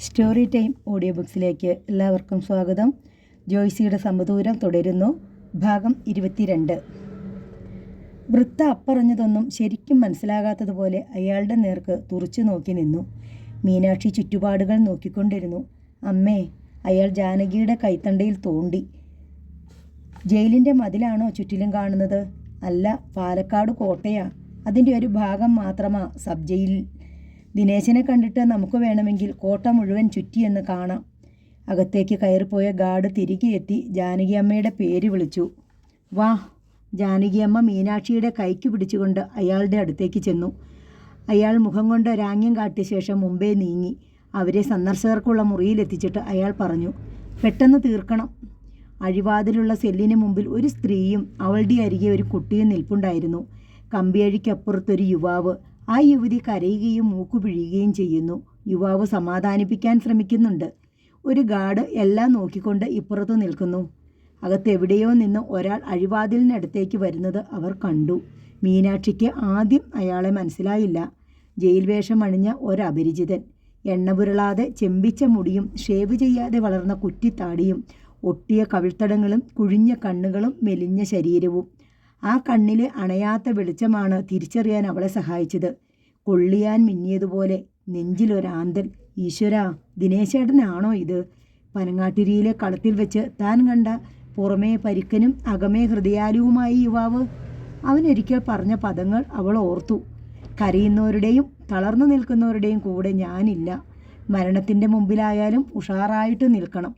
Story time audio ബുക്സിലേക്ക് എല്ലാവർക്കും സ്വാഗതം. ജോയ്സിയുടെ സമദൂരം തുടരുന്നു. ഭാഗം 22. വൃത്ത അപ്പറഞ്ഞതൊന്നും ശരിക്കും മനസ്സിലാകാത്തതുപോലെ അയാളുടെ നേർക്ക് തുറച്ചു നോക്കി നിന്നു. മീനാക്ഷി ചുറ്റുപാടുകൾ നോക്കിക്കൊണ്ടിരുന്നു. അമ്മേ, അയാൾ ജാനകിയുടെ കൈത്തണ്ടയിൽ തോണ്ടി. ജയിലിൻ്റെ മതിലാണോ ചുറ്റിലും കാണുന്നത്? അല്ല, പാലക്കാട് കോട്ടയാ. അതിൻ്റെ ഒരു ഭാഗം മാത്രമാ സബ് ജയിൽ. ദിനേശനെ കണ്ടിട്ട് നമുക്ക് വേണമെങ്കിൽ കോട്ട മുഴുവൻ ചുറ്റിയെന്ന് കാണാം. അകത്തേക്ക് കയറിപ്പോയ ഗാർഡ് തിരികെ എത്തി ജാനകിയമ്മയുടെ പേര് വിളിച്ചു. വാ. ജാനകിയമ്മ മീനാക്ഷിയുടെ കൈക്ക് പിടിച്ചുകൊണ്ട് അയാളുടെ അടുത്തേക്ക് ചെന്നു. അയാൾ മുഖം കൊണ്ട് രാഗ്യം കാട്ടിയ ശേഷം മുമ്പേ നീങ്ങി. അവരെ സന്ദർശകർക്കുള്ള മുറിയിലെത്തിച്ചിട്ട് അയാൾ പറഞ്ഞു, പെട്ടെന്ന് തീർക്കണം. അഴിവാതിലുള്ള സെല്ലിന് മുമ്പിൽ ഒരു സ്ത്രീയും അവളുടെ അരികെ ഒരു കുട്ടിയും നിൽപ്പുണ്ടായിരുന്നു. കമ്പിയഴിക്കപ്പുറത്തൊരു യുവാവ്. ആ യുവതി കരയുകയും മൂക്കു പിഴിയുകയും ചെയ്യുന്നു. യുവാവ് സമാധാനിപ്പിക്കാൻ ശ്രമിക്കുന്നുണ്ട്. ഒരു ഗാർഡ് എല്ലാം നോക്കിക്കൊണ്ട് ഇപ്പുറത്ത് നിൽക്കുന്നു. അകത്തെവിടെയോ നിന്ന് ഒരാൾ അഴിവാതിലിനടുത്തേക്ക് വരുന്നത് അവർ കണ്ടു. മീനാക്ഷിക്ക് ആദ്യം അയാളെ മനസ്സിലായില്ല. ജയിൽ വേഷം അണിഞ്ഞ ഒരപരിചിതൻ. എണ്ണപുരളാതെ ചെമ്പിച്ച മുടിയും ഷേവ് ചെയ്യാതെ വളർന്ന കുറ്റിത്താടിയും ഒട്ടിയ കവിൾത്തടങ്ങളും കുഴിഞ്ഞ കണ്ണുകളും മെലിഞ്ഞ ശരീരവും. ആ കണ്ണിലെ അണയാത്ത വെളിച്ചമാണ് തിരിച്ചറിയാൻ അവളെ സഹായിച്ചത്. കൊള്ളിയാൻ മിന്നിയതുപോലെ നെഞ്ചിലൊരാന്തൽ. ഈശ്വരാ, ദിനേശേട്ടനാണോ ഇത്? പനങ്ങാട്ടിരിയിലെ കളത്തിൽ വെച്ച് താൻ കണ്ട പുറമേ പരിക്കനും അകമേ ഹൃദയാലുവുമായി യുവാവ്. അവനൊരിക്കൽ പറഞ്ഞ പദങ്ങൾ അവൾ ഓർത്തു. കരയുന്നവരുടെയും തളർന്നു നിൽക്കുന്നവരുടെയും കൂടെ ഞാനില്ല. മരണത്തിൻ്റെ മുമ്പിലായാലും ഉഷാറായിട്ട് നിൽക്കണം.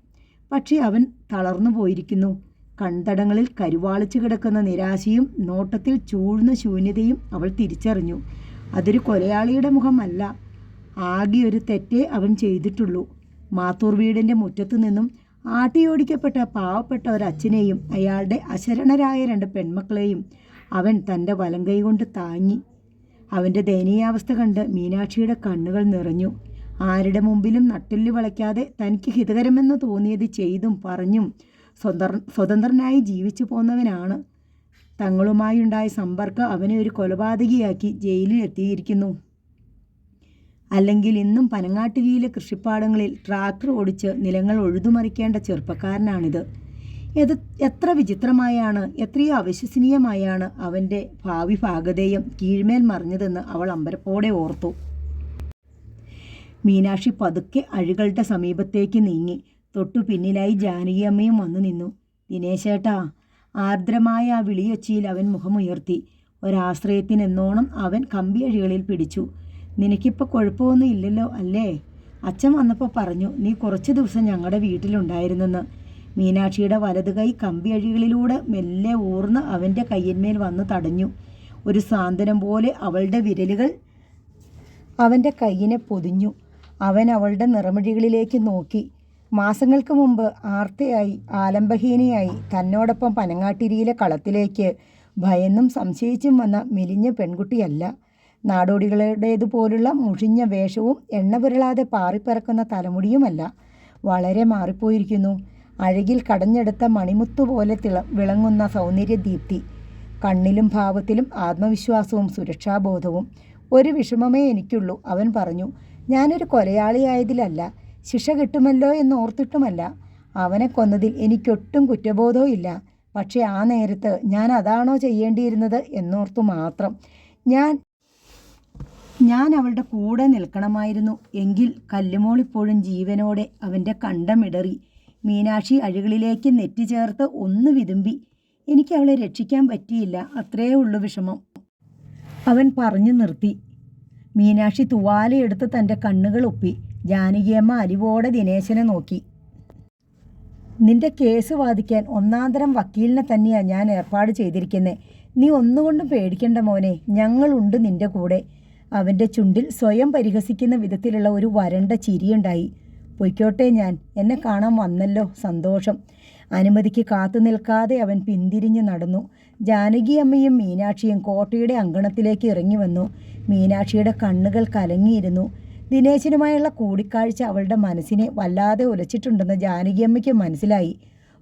പക്ഷേ അവൻ തളർന്നു പോയിരിക്കുന്നു. കൺതടങ്ങളിൽ കരുവാളിച്ചു കിടക്കുന്ന നിരാശയും നോട്ടത്തിൽ ചൂഴ്ന്ന ശൂന്യതയും അവൾ തിരിച്ചറിഞ്ഞു. അതൊരു കൊലയാളിയുടെ മുഖമല്ല. ആകെ ഒരു തെറ്റേ അവൻ ചെയ്തിട്ടുള്ളൂ. മാത്തൂർ വീടിൻ്റെ മുറ്റത്തു നിന്നും ആട്ടിയോടിക്കപ്പെട്ട പാവപ്പെട്ട ഒരച്ഛനെയും അയാളുടെ അശരണരായ 2 പെൺമക്കളെയും അവൻ തൻ്റെ വലങ്കൈ കൊണ്ട് താങ്ങി. അവൻ്റെ ദയനീയാവസ്ഥ കണ്ട് മീനാക്ഷിയുടെ കണ്ണുകൾ നിറഞ്ഞു. ആരുടെ മുമ്പിലും നട്ടെല്ല് വളയ്ക്കാതെ തനിക്ക് ഹിതകരമെന്ന് തോന്നിയത് ചെയ്തും പറഞ്ഞും സ്വതന്ത്രനായി ജീവിച്ചു പോന്നവനാണ്. തങ്ങളുമായുണ്ടായ സമ്പർക്കം അവനെ ഒരു കൊലപാതകിയാക്കി ജയിലിൽ എത്തിയിരിക്കുന്നു. അല്ലെങ്കിൽ ഇന്നും പനങ്ങാട്ടിരിയിലെ കൃഷിപ്പാടങ്ങളിൽ ട്രാക്ടർ ഓടിച്ച് നിലങ്ങൾ ഒഴുതുമറിക്കേണ്ട ചെറുപ്പക്കാരനാണിത്. എത്ര വിചിത്രമായാണ്, എത്രയോ അവിശ്വസനീയമായാണ് അവൻ്റെ ഭാവി ഭാഗധേയം കീഴ്മേൽ മറിഞ്ഞതെന്ന് അവൾ അമ്പരപ്പോടെ ഓർത്തു. മീനാക്ഷി പതുക്കെ അഴികളുടെ സമീപത്തേക്ക് നീങ്ങി. തൊട്ടു പിന്നിലായി ജാനകിയമ്മയും വന്നു നിന്നു. ദിനേശേട്ടാ. ആർദ്രമായ ആ വിളിയൊച്ചയിൽ അവൻ മുഖമുയർത്തി. ഒരാശ്രയത്തിനെന്നോണം അവൻ കമ്പിയഴികളിൽ പിടിച്ചു. നിനക്കിപ്പോൾ കുഴപ്പമൊന്നും ഇല്ലല്ലോ അല്ലേ? അച്ഛൻ വന്നപ്പോൾ പറഞ്ഞു നീ കുറച്ച് ദിവസം ഞങ്ങളുടെ വീട്ടിലുണ്ടായിരുന്നെന്ന്. മീനാക്ഷിയുടെ വലതുകൈ കമ്പിയഴികളിലൂടെ മെല്ലെ ഊർന്ന് അവൻ്റെ കയ്യന്മേൽ വന്ന് തടഞ്ഞു. ഒരു സാന്ത്വനം പോലെ അവളുടെ വിരലുകൾ അവൻ്റെ കയ്യിനെ പൊതിഞ്ഞു. അവൻ അവളുടെ നിറമിഴികളിലേക്ക് നോക്കി. മാസങ്ങൾക്ക് മുമ്പ് ആർത്തയായി ആലംബഹീനയായി തന്നോടൊപ്പം പനങ്ങാട്ടിരിയിലെ കളത്തിലേക്ക് ഭയന്നും സംശയിച്ചും വന്ന മെലിഞ്ഞ പെൺകുട്ടിയല്ല. നാടോടികളുടേതുപോലുള്ള മുഷിഞ്ഞ വേഷവും എണ്ണ പുരളാതെ പാറിപ്പറക്കുന്ന തലമുടിയുമല്ല. വളരെ മാറിപ്പോയിരിക്കുന്നു. അഴകിൽ കടഞ്ഞെടുത്ത മണിമുത്തുപോലെ വിളങ്ങുന്ന സൗന്ദര്യദീപ്തി. കണ്ണിലും ഭാവത്തിലും ആത്മവിശ്വാസവും സുരക്ഷാബോധവും. ഒരു വിഷമമേ എനിക്കുള്ളൂ, അവൻ പറഞ്ഞു. ഞാനൊരു കൊലയാളിയായതിലല്ല, ശിക്ഷ കിട്ടുമല്ലോ എന്നോർത്തിട്ടുമല്ല. അവനെ കൊന്നതിൽ എനിക്കൊട്ടും കുറ്റബോധവും ഇല്ല. പക്ഷേ ആ നേരത്ത് ഞാൻ അതാണോ ചെയ്യേണ്ടിയിരുന്നത് എന്നോർത്തു മാത്രം. ഞാൻ അവളുടെ കൂടെ നിൽക്കണമായിരുന്നു. എങ്കിൽ കല്ലുമോളിപ്പോഴും ജീവനോടെ. അവൻ്റെ കണ്ടമിടറി. മീനാക്ഷി അഴികളിലേക്ക് നെറ്റി ചേർത്ത് ഒന്ന് വിതുമ്പി. എനിക്ക് അവളെ രക്ഷിക്കാൻ പറ്റിയില്ല, അത്രയേ ഉള്ളൂ വിഷമം, അവൻ പറഞ്ഞു നിർത്തി. മീനാക്ഷി തുവാലയെടുത്ത് തൻ്റെ കണ്ണുകൾ ഒപ്പി. ജാനകിയമ്മ അലിവോടെ ദിനേശനെ നോക്കി. നിന്റെ കേസ് വാദിക്കാൻ ഒന്നാന്തരം വക്കീലിനെ തന്നെയാണ് ഞാൻ ഏർപ്പാട് ചെയ്തിരിക്കുന്നത്. നീ ഒന്നുകൊണ്ടും പേടിക്കണ്ട മോനെ, ഞങ്ങളുണ്ട് നിന്റെ കൂടെ. അവൻ്റെ ചുണ്ടിൽ സ്വയം പരിഹസിക്കുന്ന വിധത്തിലുള്ള ഒരു വരണ്ട ചിരിയുണ്ടായി. പൊയ്ക്കോട്ടെ ഞാൻ, എന്നെ കാണാൻ വന്നല്ലോ, സന്തോഷം. അനുമതിക്ക് കാത്തു നിൽക്കാതെ അവൻ പിന്തിരിഞ്ഞ് നടന്നു. ജാനകിയമ്മയും മീനാക്ഷിയും കോട്ടയുടെ അങ്കണത്തിലേക്ക് ഇറങ്ങി വന്നു. മീനാക്ഷിയുടെ കണ്ണുകൾ കലങ്ങിയിരുന്നു. ദിനേശനുമായുള്ള കൂടിക്കാഴ്ച അവളുടെ മനസ്സിനെ വല്ലാതെ ഉലച്ചിട്ടുണ്ടെന്ന് ജാനകിയമ്മയ്ക്ക് മനസ്സിലായി.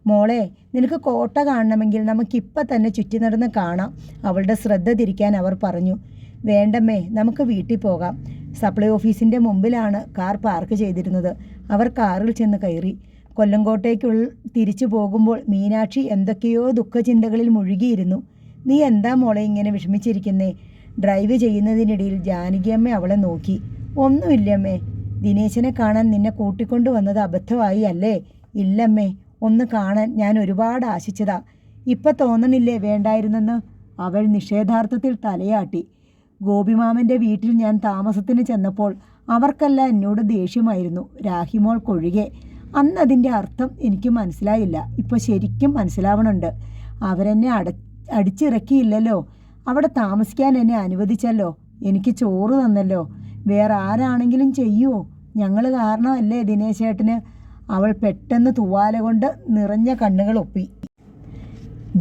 മോളെ, നിനക്ക് കോട്ട കാണണമെങ്കിൽ നമുക്കിപ്പം തന്നെ ചുറ്റി നടന്ന് കാണാം. അവളുടെ ശ്രദ്ധ തിരിക്കാൻ അവർ പറഞ്ഞു. വേണ്ടമ്മേ, നമുക്ക് വീട്ടിൽ പോകാം. സപ്ലൈ ഓഫീസിൻ്റെ മുമ്പിലാണ് കാർ പാർക്ക് ചെയ്തിരുന്നത്. അവർ കാറിൽ ചെന്ന് കയറി. കൊല്ലങ്കോട്ടേക്കുള്ള തിരിച്ചു പോകുമ്പോൾ മീനാക്ഷി എന്തൊക്കെയോ ദുഃഖചിന്തകളിൽ മുഴുകിയിരുന്നു. നീ എന്താ മോളെ ഇങ്ങനെ വിഷമിച്ചിരിക്കുന്നേ? ഡ്രൈവ് ചെയ്യുന്നതിനിടയിൽ ജാനകിയമ്മ അവളെ നോക്കി. ഒന്നുമില്ലമ്മേ, ദിനേശനെ കാണാൻ നിന്നെ കൂട്ടിക്കൊണ്ടു വന്നത് അബദ്ധമായി അല്ലേ? ഇല്ലമ്മേ, ഒന്ന് കാണാൻ ഞാൻ ഒരുപാട് ആശിച്ചതാ. ഇപ്പം തോന്നണില്ലേ വേണ്ടായിരുന്നെന്ന്? അവൾ നിഷേധാർത്ഥത്തിൽ തലയാട്ടി. ഗോപിമാമൻ്റെ വീട്ടിൽ ഞാൻ താമസത്തിന് ചെന്നപ്പോൾ അവർക്കെല്ലാം എന്നോട് ദേഷ്യമായിരുന്നു, രാഹിമോൾക്കൊഴികെ. അന്ന് അതിൻ്റെ അർത്ഥം എനിക്ക് മനസ്സിലായില്ല. ഇപ്പോൾ ശരിക്കും മനസ്സിലാവണുണ്ട്. അവരെന്നെ അടിച്ചിറക്കിയില്ലല്ലോ, അവിടെ താമസിക്കാൻ എന്നെ അനുവദിച്ചല്ലോ, എനിക്ക് ചോറ് തന്നല്ലോ. വേറെ ആരാണെങ്കിലും ചെയ്യുമോ? ഞങ്ങൾ കാരണമല്ലേ ദിനേശേട്ടന്? അവൾ പെട്ടെന്ന് തുവാല കൊണ്ട് നിറഞ്ഞ കണ്ണുകൾ ഒപ്പി.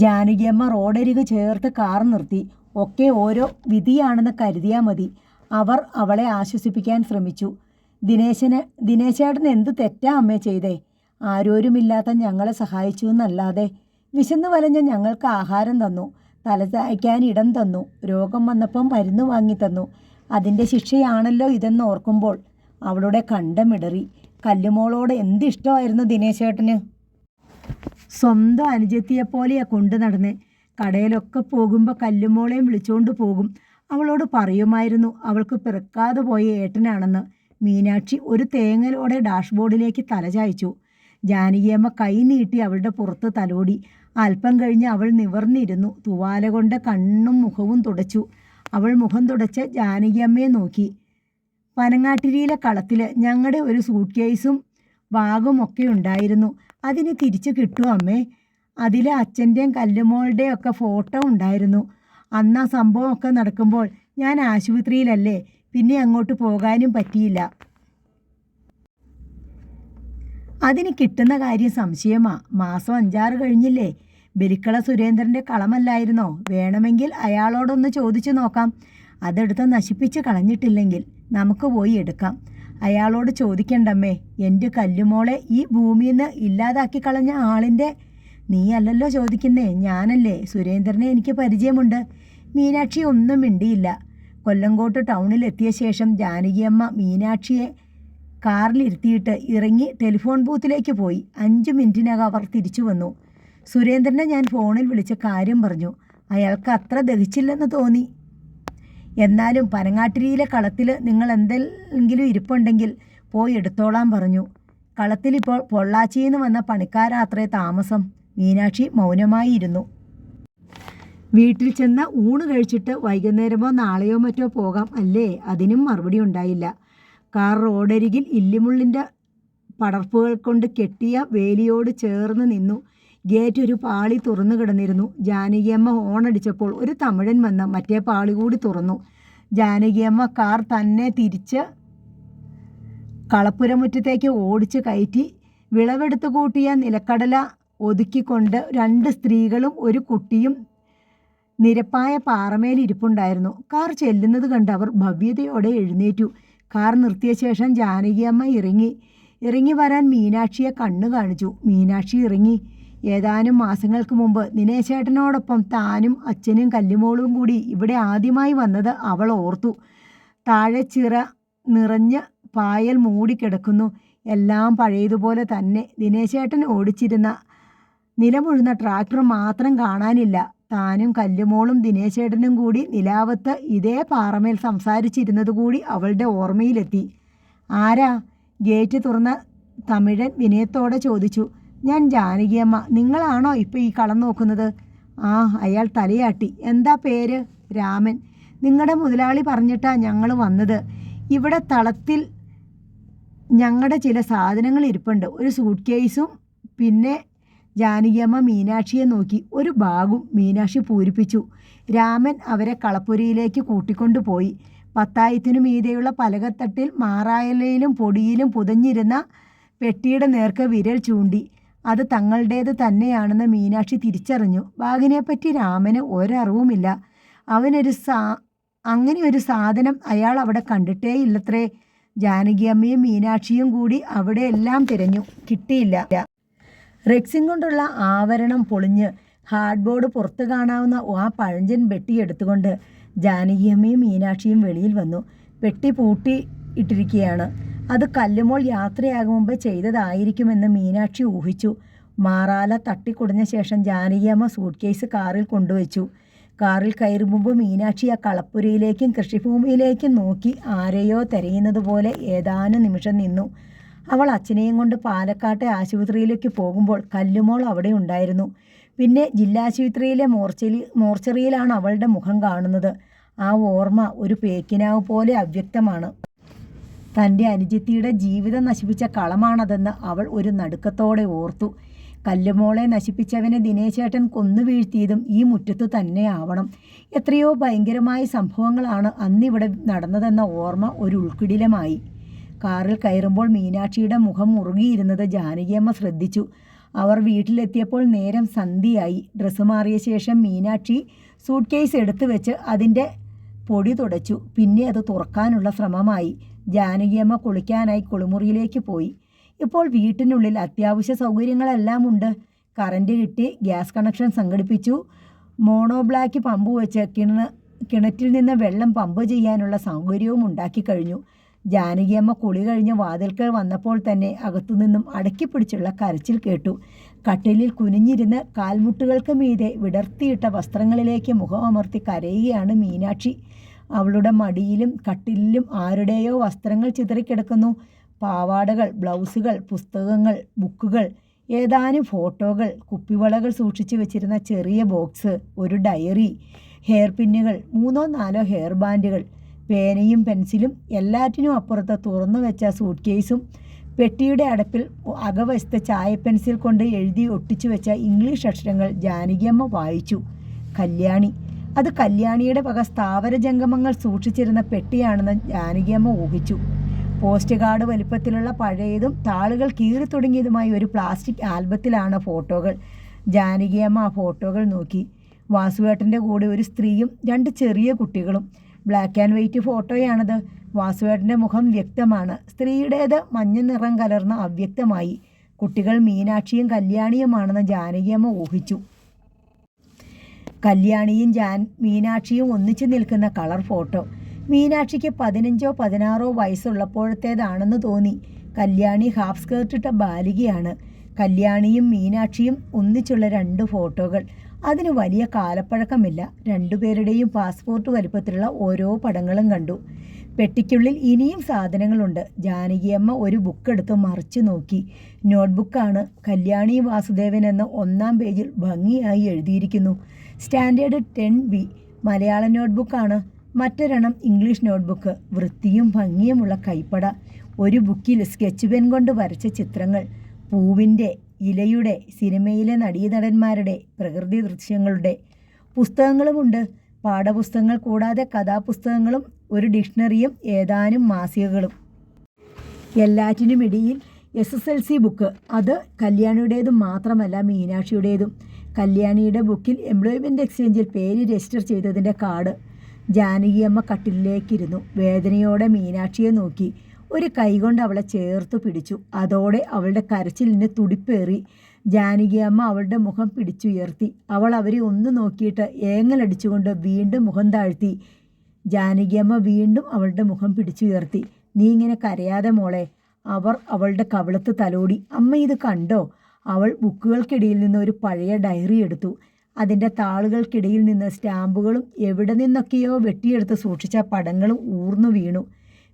ജാനകിയമ്മ റോഡരികു ചേർത്ത് കാർ നിർത്തി. ഒക്കെ ഓരോ വിധിയാണെന്ന് കരുതിയാൽ മതി. അവർ അവളെ ആശ്വസിപ്പിക്കാൻ ശ്രമിച്ചു. ദിനേശേട്ടൻ എന്ത് തെറ്റാ അമ്മേ ചെയ്തേ? ആരോരുമില്ലാത്ത ഞങ്ങളെ സഹായിച്ചു എന്നല്ലാതെ. വിശന്ന് വലഞ്ഞ ഞങ്ങൾക്ക് ആഹാരം തന്നു, തലചായ്ക്കാൻ ഇടം തന്നു, രോഗം വന്നപ്പം മരുന്ന് വാങ്ങിത്തന്നു. അതിൻ്റെ ശിക്ഷയാണല്ലോ ഇതെന്ന് ഓർക്കുമ്പോൾ അവളുടെ കണ്ടമിടറി. കല്ലുമോളോട് എന്തിഷ്ടമായിരുന്നു ദിനേശേട്ടന്. സ്വന്തം അനുജത്തിയെപ്പോലെയാ കൊണ്ടു നടന്ന്. കടയിലൊക്കെ പോകുമ്പോൾ കല്ലുമോളെയും വിളിച്ചുകൊണ്ട് പോകും. അവളോട് പറയുമായിരുന്നു അവൾക്ക് പിറക്കാതെ പോയ ഏട്ടനാണെന്ന്. മീനാക്ഷി ഒരു തേങ്ങലോടെ ഡാഷ്ബോർഡിലേക്ക് തലചായ്ച്ചു. ജാനകിയമ്മ കൈ നീട്ടി അവളുടെ പുറത്ത് തലോടി. അല്പം കഴിഞ്ഞ് അവൾ നിവർന്നിരുന്നു. തുവാല കൊണ്ട് കണ്ണും മുഖവും തുടച്ചു. അവൾ മുഖം തുടച്ച് ജാനകിയമ്മയെ നോക്കി. പനങ്ങാട്ടിരിയിലെ കളത്തിൽ ഞങ്ങളുടെ ഒരു സൂട്ട് കേസും ബാഗും ഒക്കെ ഉണ്ടായിരുന്നു. അതിന് തിരിച്ചു കിട്ടുമോ അമ്മേ? അതിൽ അച്ഛൻ്റെയും കല്ലുമോളുടെയും ഒക്കെ ഫോട്ടോ ഉണ്ടായിരുന്നു. അന്ന് ആ സംഭവമൊക്കെ നടക്കുമ്പോൾ ഞാൻ ആശുപത്രിയിലല്ലേ, പിന്നെ അങ്ങോട്ട് പോകാനും പറ്റിയില്ല. അതിന് കിട്ടുന്ന കാര്യം സംശയമാ. മാസം 5-6 കഴിഞ്ഞില്ലേ? ബലിക്കള സുരേന്ദ്രൻ്റെ കളമല്ലായിരുന്നോ? വേണമെങ്കിൽ അയാളോടൊന്ന് ചോദിച്ചു നോക്കാം. അതെടുത്ത് നശിപ്പിച്ച് കളഞ്ഞിട്ടില്ലെങ്കിൽ നമുക്ക് പോയി എടുക്കാം. അയാളോട് ചോദിക്കണ്ടമ്മേ. എൻ്റെ കല്ലുമോളെ ഈ ഭൂമിയിൽ നിന്ന് ഇല്ലാതാക്കി കളഞ്ഞ ആളിൻ്റെ. നീ അല്ലല്ലോ ചോദിക്കുന്നേ, ഞാനല്ലേ. സുരേന്ദ്രനെ എനിക്ക് പരിചയമുണ്ട്. മീനാക്ഷി ഒന്നും മിണ്ടിയില്ല. കൊല്ലങ്കോട്ട് ടൗണിലെത്തിയ ശേഷം ജാനകിയമ്മ മീനാക്ഷിയെ കാറിലിരുത്തിയിട്ട് ഇറങ്ങി ടെലിഫോൺ ബൂത്തിലേക്ക് പോയി. 5 മിനിറ്റിനകം അവർ തിരിച്ചു വന്നു. സുരേന്ദ്രനെ ഞാൻ ഫോണിൽ വിളിച്ച കാര്യം പറഞ്ഞു. അയാൾക്ക് അത്ര ദഹിച്ചില്ലെന്ന് തോന്നി. എന്നാലും പനങ്ങാട്ടിരിയിലെ കളത്തിൽ നിങ്ങൾ എന്തെങ്കിലും ഇരിപ്പുണ്ടെങ്കിൽ പോയി എടുത്തോളാൻ പറഞ്ഞു. കളത്തിലിപ്പോൾ പൊള്ളാച്ചിയിൽ നിന്ന് വന്ന പണിക്കാരാത്രേ താമസം. മീനാക്ഷി മൗനമായി ഇരുന്നു. വീട്ടിൽ ചെന്ന ഊണ് കഴിച്ചിട്ട് വൈകുന്നേരമോ നാളെയോ മറ്റോ പോകാം അല്ലേ? അതിനും മറുപടി ഉണ്ടായില്ല. കാർ റോഡരികിൽ ഇല്ലിമുള്ളിൻ്റെ പടർപ്പുകൾ കൊണ്ട് കെട്ടിയ വേലിയോട് ചേർന്ന് നിന്നു. ഗേറ്റ് ഒരു പാളി തുറന്നു കിടന്നിരുന്നു. ജാനകിയമ്മ ഹോണടിച്ചപ്പോൾ ഒരു തമിഴൻ വന്ന് മറ്റേ പാളി കൂടി തുറന്നു. ജാനകിയമ്മ കാർ തന്നെ തിരിച്ച് കളപ്പുരമുറ്റത്തേക്ക് ഓടിച്ച് കയറ്റി. വിളവെടുത്ത് കൂട്ടിയ നിലക്കടല ഒതുക്കിക്കൊണ്ട് 2 സ്ത്രീകളും ഒരു കുട്ടിയും നിരപ്പായ പാറമേൽ ഇരിപ്പുണ്ടായിരുന്നു. കാർ ചെല്ലുന്നത് കണ്ട് അവർ ഭവ്യതയോടെ എഴുന്നേറ്റു. കാർ നിർത്തിയ ശേഷം ജാനകിയമ്മ ഇറങ്ങി വരാൻ മീനാക്ഷിയെ കണ്ണു കാണിച്ചു. മീനാക്ഷി ഇറങ്ങി. ഏതാനും മാസങ്ങൾക്ക് മുമ്പ് ദിനേശേട്ടനോടൊപ്പം താനും അച്ഛനും കല്ലുമോളും കൂടി ഇവിടെ ആദ്യമായി വന്നത് അവൾ ഓർത്തു. താഴെ ചിറ നിറഞ്ഞ് പായൽ മൂടിക്കിടക്കുന്നു. എല്ലാം പഴയതുപോലെ തന്നെ. ദിനേശേട്ടൻ ഓടിച്ചിരുന്ന നിലമുഴുന്ന ട്രാക്ടർ മാത്രം കാണാനില്ല. താനും കല്ലുമോളും ദിനേശേട്ടനും കൂടി നിലാവത്ത് ഇതേ പാറമേൽ സംസാരിച്ചിരുന്നത് കൂടി അവളുടെ ഓർമ്മയിലെത്തി. ആരാ? ഗേറ്റ് തുറന്ന തമിഴൻ വിനയത്തോടെ ചോദിച്ചു. ഞാൻ ജാനകിയമ്മ. നിങ്ങളാണോ ഇപ്പോൾ ഈ കളം നോക്കുന്നത്? ആ, അയാൾ തലയാട്ടി. എന്താ പേര്? രാമൻ. നിങ്ങളുടെ മുതലാളി പറഞ്ഞിട്ടാ ഞങ്ങൾ വന്നത്. ഇവിടെ തളത്തിൽ ഞങ്ങളുടെ ചില സാധനങ്ങൾ ഇരിപ്പുണ്ട്. ഒരു സൂട്ട് കേസും. പിന്നെ ജാനകിയമ്മ മീനാക്ഷിയെ നോക്കി. ഒരു ബാഗും. മീനാക്ഷി പൂരിപ്പിച്ചു. രാമൻ അവരെ കളപ്പുരയിലേക്ക് കൂട്ടിക്കൊണ്ടുപോയി. പത്തായത്തിനു മീതെയുള്ള പലകത്തട്ടിൽ മാറായിലയിലും പൊടിയിലും പുതഞ്ഞിരുന്ന പെട്ടിയുടെ നേർക്ക് വിരൽ ചൂണ്ടി. അത് തങ്ങളുടേത് തന്നെയാണെന്ന് മീനാക്ഷി തിരിച്ചറിഞ്ഞു. ബാഗിനെപ്പറ്റി രാമന് ഒരറിവുമില്ല. അങ്ങനെ ഒരു സാധനം അയാൾ അവിടെ കണ്ടിട്ടേയില്ലത്രേ. ജാനകിയമ്മയും മീനാക്ഷിയും കൂടി അവിടെ എല്ലാം തിരഞ്ഞു, കിട്ടിയില്ല. റെക്സിൻ കൊണ്ടുള്ള ആവരണം പൊളിഞ്ഞ് ഹാർഡ് ബോർഡ് പുറത്ത് കാണാവുന്ന ആ പഴഞ്ചൻ പെട്ടി എടുത്തുകൊണ്ട് ജാനകിയമ്മയും മീനാക്ഷിയും വെളിയിൽ വന്നു. പെട്ടി പൂട്ടി ഇട്ടിരിക്കുകയാണ്. അത് കല്ലുമോൾ യാത്രയാകും മുമ്പ് ചെയ്തതായിരിക്കുമെന്ന് മീനാക്ഷി ഊഹിച്ചു. മാറാല തട്ടിക്കുടഞ്ഞ ശേഷം ജാനകിയമ്മ സൂട്ട് കേസ് കാറിൽ കൊണ്ടുവച്ചു. കാറിൽ കയറും മുമ്പ് മീനാക്ഷി ആ കളപ്പുരയിലേക്കും കൃഷിഭൂമിയിലേക്കും നോക്കി ആരെയോ തിരയുന്നത് പോലെ ഏതാനും നിമിഷം നിന്നു. അവൾ അച്ഛനെയും കൊണ്ട് പാലക്കാട്ടെ ആശുപത്രിയിലേക്ക് പോകുമ്പോൾ കല്ലുമോൾ അവിടെ ഉണ്ടായിരുന്നു. പിന്നെ ജില്ലാശുപത്രിയിലെ മോർച്ചറിയിലാണ് അവളുടെ മുഖം കാണുന്നത്. ആ ഓർമ്മ ഒരു പേക്കിനാവ് പോലെ അവ്യക്തമാണ്. തൻ്റെ അനുജത്തിയുടെ ജീവിതം നശിപ്പിച്ച കളമാണതെന്ന് അവൾ ഒരു നടുക്കത്തോടെ ഓർത്തു. കല്ലുമോളെ നശിപ്പിച്ചവനെ ദിനേശേട്ടൻ കൊന്നു വീഴ്ത്തിയതും ഈ മുറ്റത്തു തന്നെ ആവണം. എത്രയോ ഭയങ്കരമായ സംഭവങ്ങളാണ് അന്നിവിടെ നടന്നതെന്ന ഓർമ്മ ഒരു ഉൾക്കിടിലമായി. കാറിൽ കയറുമ്പോൾ മീനാക്ഷിയുടെ മുഖം മുറുകിയിരുന്നത് ജാനകിയമ്മ ശ്രദ്ധിച്ചു. അവർ വീട്ടിലെത്തിയപ്പോൾ നേരം സന്ധ്യയായി. ഡ്രസ്സ് മാറിയ ശേഷം മീനാക്ഷി സൂട്ട് കേസ് എടുത്തു വെച്ച് അതിൻ്റെ പൊടി തുടച്ചു. പിന്നെ അത് തുറക്കാനുള്ള ശ്രമമായി. ജാനകിയമ്മ കുളിക്കാനായി കുളിമുറിയിലേക്ക് പോയി. ഇപ്പോൾ വീട്ടിനുള്ളിൽ അത്യാവശ്യ സൗകര്യങ്ങളെല്ലാം ഉണ്ട്. കറണ്ട് കിട്ടി, ഗ്യാസ് കണക്ഷൻ സംഘടിപ്പിച്ചു, മോണോബ്ലാക്ക് പമ്പ് വെച്ച് കിണറ്റിൽ നിന്ന് വെള്ളം പമ്പ് ചെയ്യാനുള്ള സൗകര്യവും ഉണ്ടാക്കി കഴിഞ്ഞു. ജാനകിയമ്മ കുളി കഴിഞ്ഞ് വാതിൽക്കൽ വന്നപ്പോൾ തന്നെ അകത്തുനിന്നും അടക്കിപ്പിടിച്ചുള്ള കരച്ചിൽ കേട്ടു. കട്ടിലിൽ കുനിഞ്ഞിരുന്ന് കാൽമുട്ടുകൾക്ക് മീതെ വിടർത്തിയിട്ട വസ്ത്രങ്ങളിലേക്ക് മുഖമമർത്തി കരയുകയാണ് മീനാക്ഷി. അവളുടെ മടിയിലും കട്ടിലിലും ആരുടെയോ വസ്ത്രങ്ങൾ ചിതറിക്കിടക്കുന്നു. പാവാടകൾ, ബ്ലൗസുകൾ, പുസ്തകങ്ങൾ, ബുക്കുകൾ, ഏതാനും ഫോട്ടോകൾ, കുപ്പിവളകൾ സൂക്ഷിച്ചു വെച്ചിരുന്ന ചെറിയ ബോക്സ്, ഒരു ഡയറി, ഹെയർ പിന്നുകൾ, 3-4 ഹെയർ ബാൻഡുകൾ, പേനയും പെൻസിലും, എല്ലാറ്റിനും അപ്പുറത്ത് തുറന്നു വെച്ച സൂട്ട് കേസും. പെട്ടിയുടെ അടപ്പിൽ അകവശത്ത് ചായ പെൻസിൽ കൊണ്ട് എഴുതി ഒട്ടിച്ചു വെച്ച ഇംഗ്ലീഷ് അക്ഷരങ്ങൾ ജാനകിയമ്മ വായിച്ചു. കല്യാണി. അത് കല്യാണിയുടെ വക സ്ഥാവര ജംഗമങ്ങൾ സൂക്ഷിച്ചിരുന്ന പെട്ടിയാണെന്ന് ജാനകിയമ്മ ഊഹിച്ചു. പോസ്റ്റ് കാർഡ് വലിപ്പത്തിലുള്ള പഴയതും താളുകൾ കീറി തുടങ്ങിയതുമായ ഒരു പ്ലാസ്റ്റിക് ആൽബത്തിലാണ് ഫോട്ടോകൾ. ജാനകിയമ്മ ആ ഫോട്ടോകൾ നോക്കി. വാസുവേട്ടൻ്റെ കൂടെ ഒരു സ്ത്രീയും 2 ചെറിയ കുട്ടികളും. ബ്ലാക്ക് ആൻഡ് വൈറ്റ് ഫോട്ടോയാണത്. വാസുവേട്ടൻ്റെ മുഖം വ്യക്തമാണ്, സ്ത്രീയുടേത് മഞ്ഞ നിറം കലർന്ന അവ്യക്തമായി. കുട്ടികൾ മീനാക്ഷിയും കല്യാണിയുമാണെന്ന് ജാനകിയമ്മ ഊഹിച്ചു. കല്യാണിയും മീനാക്ഷിയും ഒന്നിച്ചു നിൽക്കുന്ന കളർ ഫോട്ടോ. മീനാക്ഷിക്ക് 15-16 വയസ്സുള്ളപ്പോഴത്തേതാണെന്ന് തോന്നി. കല്യാണി ഹാഫ് സ്കേർട്ടിട്ട ബാലികയാണ്. കല്യാണിയും മീനാക്ഷിയും ഒന്നിച്ചുള്ള 2 ഫോട്ടോകൾ. അതിന് വലിയ കാലപ്പഴക്കമില്ല. 2 പേരുടെയും പാസ്പോർട്ട് വലിപ്പത്തിലുള്ള ഓരോ പടങ്ങളും കണ്ടു. പെട്ടിക്കുള്ളിൽ ഇനിയും സാധനങ്ങളുണ്ട്. ജാനകിയമ്മ ഒരു ബുക്കെടുത്ത് മറിച്ചു നോക്കി. നോട്ട്ബുക്കാണ്. കല്യാണി വാസുദേവൻ എന്ന് 1-ാം പേജിൽ ഭംഗിയായി എഴുതിയിരിക്കുന്നു. സ്റ്റാൻഡേർഡ് 10B മലയാളം നോട്ട്ബുക്കാണ്. മറ്റൊരെണ്ണം ഇംഗ്ലീഷ് നോട്ട്ബുക്ക്. വൃത്തിയും ഭംഗിയുമുള്ള കൈപ്പട. ഒരു ബുക്കിൽ സ്കെച്ച് പെൻ കൊണ്ട് വരച്ച ചിത്രങ്ങൾ. പൂവിൻ്റെ, ഇലയുടെ, സിനിമയിലെ നടീനടന്മാരുടെ, പ്രകൃതി ദൃശ്യങ്ങളുടെ. പുസ്തകങ്ങളുമുണ്ട്. പാഠപുസ്തകങ്ങൾ കൂടാതെ കഥാപുസ്തകങ്ങളും ഒരു ഡിക്ഷണറിയും ഏതാനും മാസികകളും. എല്ലാറ്റിനുമിടയിൽ SSLC ബുക്ക്. അത് കല്യാണിയുടേതും മാത്രമല്ല മീനാക്ഷിയുടേതും. കല്യാണിയുടെ ബുക്കിൽ എംപ്ലോയ്മെൻറ്റ് എക്സ്ചേഞ്ചിൽ പേര് രജിസ്റ്റർ ചെയ്തതിൻ്റെ കാർഡ്. ജാനകിയമ്മ കട്ടിലിലേക്കിരുന്നു. വേദനയോടെ മീനാക്ഷിയെ നോക്കി. ഒരു കൈകൊണ്ട് അവളെ ചേർത്തു പിടിച്ചു. അതോടെ അവളുടെ കരച്ചിലിന് തുടിപ്പേറി. ജാനകിയമ്മ അവളുടെ മുഖം പിടിച്ചുയർത്തി. അവൾ അവരെ ഒന്ന് നോക്കിയിട്ട് ഏങ്ങലടിച്ചുകൊണ്ട് വീണ്ടും മുഖം താഴ്ത്തി. ജാനകിയമ്മ വീണ്ടും അവളുടെ മുഖം പിടിച്ചുയർത്തി. നീ ഇങ്ങനെ കരയാതെ മോളെ. അവർ അവളുടെ കവിളത്ത് തലോടി. അമ്മ ഇത് കണ്ടോ? അവൾ ബുക്കുകൾക്കിടയിൽ നിന്ന് ഒരു പഴയ ഡയറി എടുത്തു. അതിൻ്റെ താളുകൾക്കിടയിൽ നിന്ന് സ്റ്റാമ്പുകളും എവിടെ നിന്നൊക്കെയോ വെട്ടിയെടുത്ത് സൂക്ഷിച്ച പടങ്ങളും ഊർന്നു വീണു.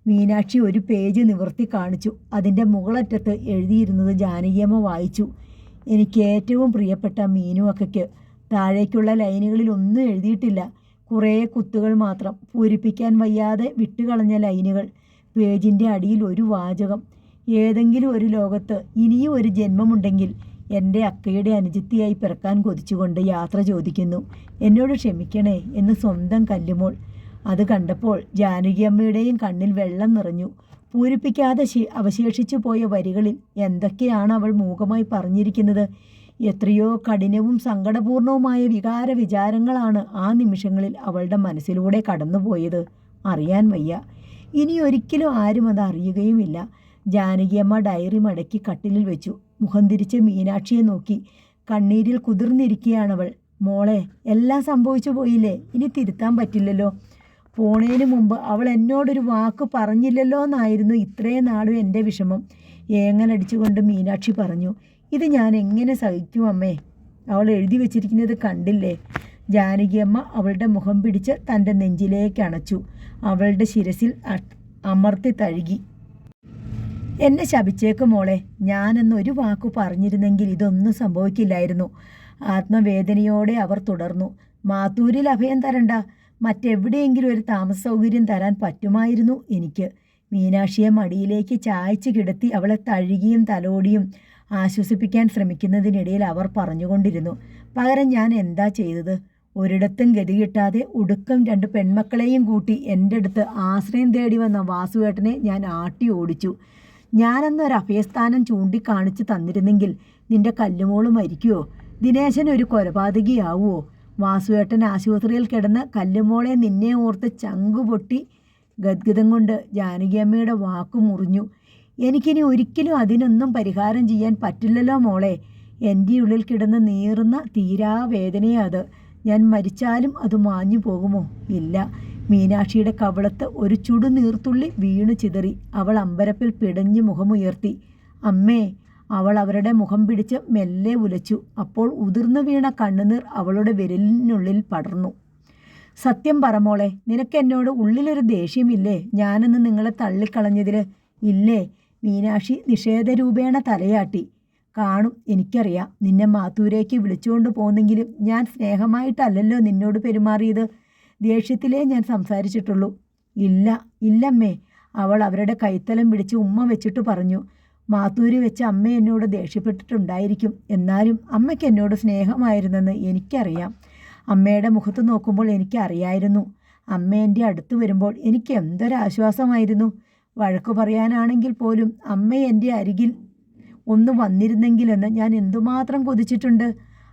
മീനാക്ഷി ഒരു പേജ് നിവർത്തി കാണിച്ചു. അതിൻ്റെ മുകളറ്റത്ത് എഴുതിയിരുന്നത് ജാനകിയമ്മ വായിച്ചു. എനിക്ക് ഏറ്റവും പ്രിയപ്പെട്ട മീനു അക്കയ്ക്ക്. താഴേക്കുള്ള ലൈനുകളിൽ ഒന്നും എഴുതിയിട്ടില്ല. കുറേ കുത്തുകൾ മാത്രം. പൂരിപ്പിക്കാൻ വയ്യാതെ വിട്ടുകളഞ്ഞ ലൈനുകൾ. പേജിൻ്റെ അടിയിൽ ഒരു വാചകം. ഏതെങ്കിലും ഒരു ലോകത്ത് ഇനിയും ഒരു ജന്മമുണ്ടെങ്കിൽ എൻ്റെ അക്കയുടെ അനുജത്തിയായി പിറക്കാൻ കൊതിച്ചുകൊണ്ട് യാത്ര ചോദിക്കുന്നു. എന്നോട് ക്ഷമിക്കണേ എന്ന് സ്വന്തം കല്ലുമോൾ. അത് കണ്ടപ്പോൾ ജാനകിയമ്മയുടെയും കണ്ണിൽ വെള്ളം നിറഞ്ഞു. പൂരിപ്പിക്കാതെ അവശേഷിച്ചു പോയ വരികളിൽ എന്തൊക്കെയാണ് അവൾ മൂകമായി പറഞ്ഞിരിക്കുന്നത്? എത്രയോ കഠിനവും സങ്കടപൂർണവുമായ വികാര വിചാരങ്ങളാണ് ആ നിമിഷങ്ങളിൽ അവളുടെ മനസ്സിലൂടെ കടന്നുപോയത്. അറിയാൻ വയ്യ. ഇനി ഒരിക്കലും ആരും അത് അറിയുകയുമില്ല. ജാനകിയമ്മ ഡയറി മടക്കി കട്ടിലിൽ വെച്ചു. മുഖം തിരിച്ച് മീനാക്ഷിയെ നോക്കി. കണ്ണീരിൽ കുതിർന്നിരിക്കുകയാണവൾ. മോളെ, എല്ലാം സംഭവിച്ചു പോയില്ലേ, ഇനി തിരുത്താൻ പറ്റില്ലല്ലോ. പോണേന് മുമ്പ് അവൾ എന്നോടൊരു വാക്ക് പറഞ്ഞില്ലല്ലോ എന്നായിരുന്നു ഇത്രയും നാളും എൻ്റെ വിഷമം. ഏങ്ങലടിച്ചുകൊണ്ട് മീനാക്ഷി പറഞ്ഞു. ഇത് ഞാൻ എങ്ങനെ സഹിക്കും അമ്മേ? അവൾ എഴുതി വച്ചിരിക്കുന്നത് കണ്ടില്ലേ? ജാനകിയമ്മ അവളുടെ മുഖം പിടിച്ച് തൻ്റെ നെഞ്ചിലേക്ക് അണച്ചു. അവളുടെ ശിരസിൽ അമർത്തി തഴുകി. എന്നെ ശപിച്ചേക്ക് മോളെ. ഞാനെന്നൊരു വാക്കു പറഞ്ഞിരുന്നെങ്കിൽ ഇതൊന്നും സംഭവിക്കില്ലായിരുന്നു. ആത്മവേദനയോടെ അവർ തുടർന്നു. മാത്തൂരിൽ അഭയം തരണ്ട, മറ്റെവിടെയെങ്കിലും ഒരു താമസ സൗകര്യം തരാൻ പറ്റുമായിരുന്നു എനിക്ക്. മീനാക്ഷിയെ മടിയിലേക്ക് ചായച്ച് കിടത്തി അവളെ തഴുകിയും തലോടിയും ആശ്വസിപ്പിക്കാൻ ശ്രമിക്കുന്നതിനിടയിൽ അവർ പറഞ്ഞുകൊണ്ടിരുന്നു. പകരം ഞാൻ എന്താ ചെയ്തത്? ഒരിടത്തും ഗതി കിട്ടാതെ ഒടുക്കം 2 പെൺമക്കളെയും കൂട്ടി എൻ്റെ അടുത്ത് ആശ്രയം തേടി വന്ന വാസുവേട്ടനെ ഞാൻ ആട്ടി ഓടിച്ചു. ഞാനെന്നൊരു അഭയസ്ഥാനം ചൂണ്ടിക്കാണിച്ചു തന്നിരുന്നെങ്കിൽ നിന്റെ കല്ലുമോള് മരിക്കുവോ? ദിനേശൻ ഒരു കൊലപാതകിയാവുമോ? വാസുവേട്ടൻ ആശുപത്രിയിൽ കിടന്ന് കല്ലുമോളെ നിന്നെ ഓർത്ത് ചങ്കുപൊട്ടി ഗദ്ഗതം കൊണ്ട് ജാനകിയമ്മയുടെ വാക്കു മുറിഞ്ഞു. എനിക്കിനി ഒരിക്കലും അതിനൊന്നും പരിഹാരം ചെയ്യാൻ പറ്റില്ലല്ലോ മോളെ. എൻ്റെ ഉള്ളിൽ കിടന്ന് നീറുന്ന തീരാ വേദനയാ അത്. ഞാൻ മരിച്ചാലും അത് മാഞ്ഞു പോകുമോ? ഇല്ല. മീനാക്ഷിയുടെ കവിളത്ത് ഒരു ചുടുനീർത്തുള്ളി വീണു ചിതറി. അവൾ അമ്പരപ്പിൽ പിടഞ്ഞു മുഖമുയർത്തി. അമ്മേ! അവൾ അവരുടെ മുഖം പിടിച്ച് മെല്ലെ ഉലച്ചു. അപ്പോൾ ഉതിർന്നു വീണ കണ്ണുനീർ അവളുടെ വിരലിനുള്ളിൽ പടർന്നു. സത്യം പറ മോളെ, നിനക്ക് എന്നോട് ഉള്ളിലൊരു ദേഷ്യമില്ലേ ഞാനെന്ന് നിങ്ങളെ തള്ളിക്കളഞ്ഞതിൽ? ഇല്ലേ? മീനാക്ഷി നിഷേധരൂപേണ തലയാട്ടി. കാണും, എനിക്കറിയാം. നിന്നെ മാത്തൂരേക്ക് വിളിച്ചുകൊണ്ട് പോന്നെങ്കിലും ഞാൻ സ്നേഹമായിട്ടല്ലല്ലോ നിന്നോട് പെരുമാറിയത്. ദേഷ്യത്തിലേ ഞാൻ സംസാരിച്ചിട്ടുള്ളൂ. ഇല്ലമ്മേ. അവൾ അവരുടെ കൈത്തലം പിടിച്ച് ഉമ്മ വെച്ചിട്ട് പറഞ്ഞു. മാത്തൂര് വെച്ച് അമ്മ എന്നോട് ദേഷ്യപ്പെട്ടിട്ടുണ്ടായിരിക്കും. എന്നാലും അമ്മയ്ക്ക് എന്നോട് സ്നേഹമായിരുന്നെന്ന് എനിക്കറിയാം. അമ്മയുടെ മുഖത്ത് നോക്കുമ്പോൾ എനിക്കറിയായിരുന്നു. അമ്മ എൻ്റെ അടുത്ത് വരുമ്പോൾ എനിക്ക് എന്തൊരാശ്വാസമായിരുന്നു. വഴക്കു പറയാനാണെങ്കിൽ പോലും അമ്മ എൻ്റെ അരികിൽ ഒന്ന് വന്നിരുന്നെങ്കിലെന്ന് ഞാൻ എന്തുമാത്രം കൊതിച്ചിട്ടുണ്ട്.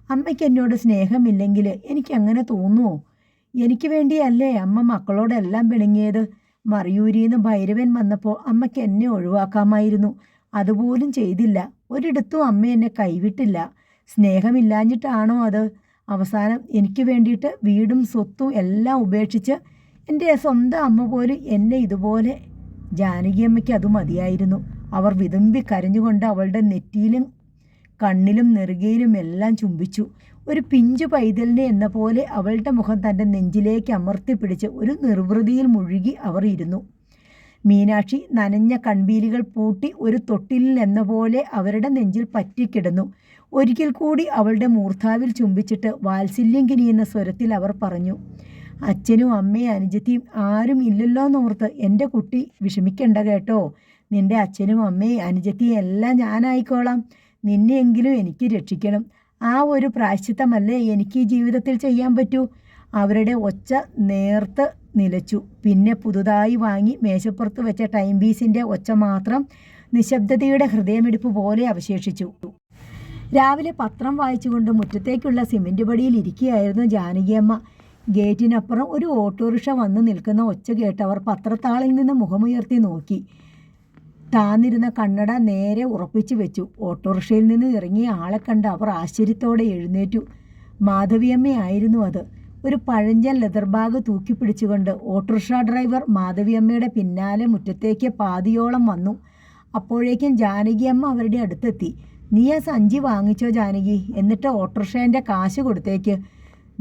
അമ്മയ്ക്ക് എന്നോട് സ്നേഹമില്ലെങ്കിൽ എനിക്കങ്ങനെ തോന്നുമോ? എനിക്ക് വേണ്ടിയല്ലേ അമ്മ മക്കളോടെല്ലാം പിണങ്ങിയത്? മറിയൂരിന്ന് ഭൈരവൻ വന്നപ്പോൾ അമ്മയ്ക്ക് എന്നെ ഒഴിവാക്കാമായിരുന്നു. അതുപോലും ചെയ്തില്ല. ഒരിടത്തും അമ്മ എന്നെ കൈവിട്ടില്ല. സ്നേഹമില്ലാഞ്ഞിട്ടാണോ അത്? അവസാനം എനിക്ക് വേണ്ടിയിട്ട് വീടും സ്വത്തും എല്ലാം ഉപേക്ഷിച്ച് എൻ്റെ സ്വന്തം അമ്മ പോലും എന്നെ ഇതുപോലെ. ജാനകിയമ്മയ്ക്ക് അത് മതിയായിരുന്നു. അവർ വിതുമ്പി കരഞ്ഞുകൊണ്ട് അവളുടെ നെറ്റിയിലും കണ്ണിലും നെറുകയിലും എല്ലാം ചുംബിച്ചു. ഒരു പിഞ്ചു പൈതലിനെ എന്ന പോലെ അവളുടെ മുഖം തൻ്റെ നെഞ്ചിലേക്ക് അമർത്തിപ്പിടിച്ച് ഒരു നിർവൃതിയിൽ മുഴുകി അവർ ഇരുന്നു. മീനാക്ഷി നനഞ്ഞ കൺപീലികൾ പൂട്ടി ഒരു തൊട്ടിലിൽ എന്ന പോലെ അവരുടെ നെഞ്ചിൽ പറ്റിക്കിടന്നു. ഒരിക്കൽ കൂടി അവളുടെ മൂർധാവിൽ ചുംബിച്ചിട്ട് വാത്സല്യം കിനിയുന്ന സ്വരത്തിൽ അവർ പറഞ്ഞു. അച്ഛനും അമ്മയും അനുജത്തിയും ആരും ഇല്ലല്ലോന്നോർത്ത് എൻ്റെ കുട്ടി വിഷമിക്കണ്ട കേട്ടോ. നിൻ്റെ അച്ഛനും അമ്മയും അനുജത്തിയും എല്ലാം ഞാനായിക്കോളാം. നിന്നെയെങ്കിലും എനിക്ക് രക്ഷിക്കണം. ആ ഒരു പ്രായശ്ചിത്തമല്ലേ എനിക്ക് ഈ ജീവിതത്തിൽ ചെയ്യാൻ പറ്റൂ. അവരുടെ ഒച്ച നേർത്ത് നിലച്ചു. പിന്നെ പുതുതായി വാങ്ങി മേശപ്പുറത്ത് വെച്ച ടൈം പീസിൻ്റെ ഒച്ച മാത്രം നിശബ്ദതയുടെ ഹൃദയമിടിപ്പ് പോലെ അവശേഷിച്ചു. രാവിലെ പത്രം വായിച്ചുകൊണ്ട് മുറ്റത്തേക്കുള്ള സിമൻറ്റ് പടിയിൽ ഇരിക്കുകയായിരുന്നു ജാനകിയമ്മ. ഗേറ്റിനപ്പുറം ഒരു ഓട്ടോറിക്ഷ വന്ന് നിൽക്കുന്ന ഒച്ച കേട്ടവർ പത്രത്താളിൽ നിന്ന് മുഖമുയർത്തി നോക്കി. താന്നിരുന്ന കണ്ണട നേരെ ഉറപ്പിച്ചു വെച്ചു. ഓട്ടോറിക്ഷയിൽ നിന്ന് ഇറങ്ങിയ ആളെ കണ്ട് അവർ ആശ്ചര്യത്തോടെ എഴുന്നേറ്റു. മാധവിയമ്മയായിരുന്നു അത്. ഒരു പഴഞ്ചൻ ലെതർ ബാഗ് തൂക്കിപ്പിടിച്ചുകൊണ്ട് ഓട്ടോറിക്ഷ ഡ്രൈവർ മാധവിയമ്മയുടെ പിന്നാലെ മുറ്റത്തേക്ക് പാതിയോളം വന്നു. അപ്പോഴേക്കും ജാനകിയമ്മ അവരുടെ അടുത്തെത്തി. നീ ആ സഞ്ചി വാങ്ങിച്ചോ ജാനകി? എന്നിട്ട് ഓട്ടോറിക്ഷേൻ്റെ കാശ് കൊടുത്തേക്ക്.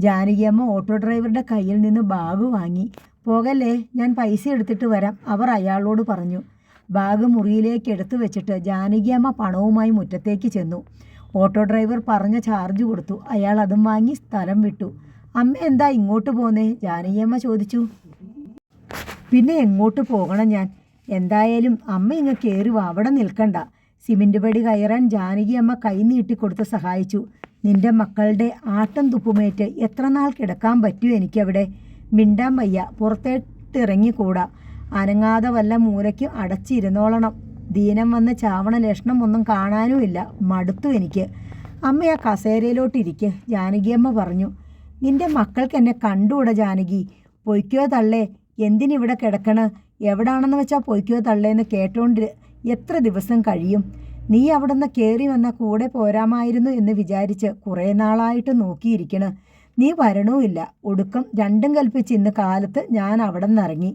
ജാനകിയമ്മ ഓട്ടോ ഡ്രൈവറുടെ കയ്യിൽ നിന്ന് ബാഗ് വാങ്ങി. പോകല്ലേ, ഞാൻ പൈസ എടുത്തിട്ട് വരാം, അവർ അയാളോട് പറഞ്ഞു. ബാഗ് മുറിയിലേക്ക് എടുത്തു വെച്ചിട്ട് ജാനകിയമ്മ പണവുമായി മുറ്റത്തേക്ക് ചെന്നു. ഓട്ടോ ഡ്രൈവർ പറഞ്ഞ ചാർജ് കൊടുത്തു. അയാൾ അതും വാങ്ങി സ്ഥലം വിട്ടു. അമ്മ എന്താ ഇങ്ങോട്ട് പോന്നേ? ജാനകിയമ്മ ചോദിച്ചു. പിന്നെ എങ്ങോട്ട് പോകണം ഞാൻ? എന്തായാലും അമ്മ ഇങ്ങ് കയറി വാ, അവിടെ നിൽക്കണ്ട. സിമൻറ്റ് പടി കയറാൻ ജാനകിയമ്മ കൈ നീട്ടിക്കൊടുത്ത് സഹായിച്ചു. നിന്റെ മക്കളുടെ ആട്ടം തുപ്പുമേറ്റ് എത്ര നാൾ കിടക്കാൻ പറ്റുമോ എനിക്കവിടെ? മിണ്ടാൻ വയ്യ, പുറത്തേട്ടിറങ്ങിക്കൂടാ. അനങ്ങാതെ വല്ല മൂലയ്ക്ക് അടച്ചിരുന്നോളണം. ദീനം വന്ന് ചാവണ ലക്ഷണം ഒന്നും കാണാനുമില്ല. മടുത്തു എനിക്ക്. അമ്മ ആ കസേരയിലോട്ടിരിക്ക്, ജാനകിയമ്മ പറഞ്ഞു. നിന്റെ മക്കൾക്ക് എന്നെ കണ്ടുകൂടാ ജാനകി. പൊയ്ക്കോ തള്ളേ, എന്തിനിവിടെ കിടക്കണ്? എവിടാണെന്ന് വെച്ചാൽ പൊയ്ക്കോ തള്ളേന്ന് കേട്ടോണ്ട് എത്ര ദിവസം കഴിയും? നീ അവിടെ നിന്ന് കയറി വന്ന കൂടെ പോരാമായിരുന്നു എന്ന് വിചാരിച്ച് കുറേ നാളായിട്ട് നോക്കിയിരിക്കണ്. നീ വരണവുമില്ല. ഒടുക്കം രണ്ടും കൽപ്പിച്ച് ഇന്ന് കാലത്ത് ഞാൻ അവിടെ നിന്നിറങ്ങി.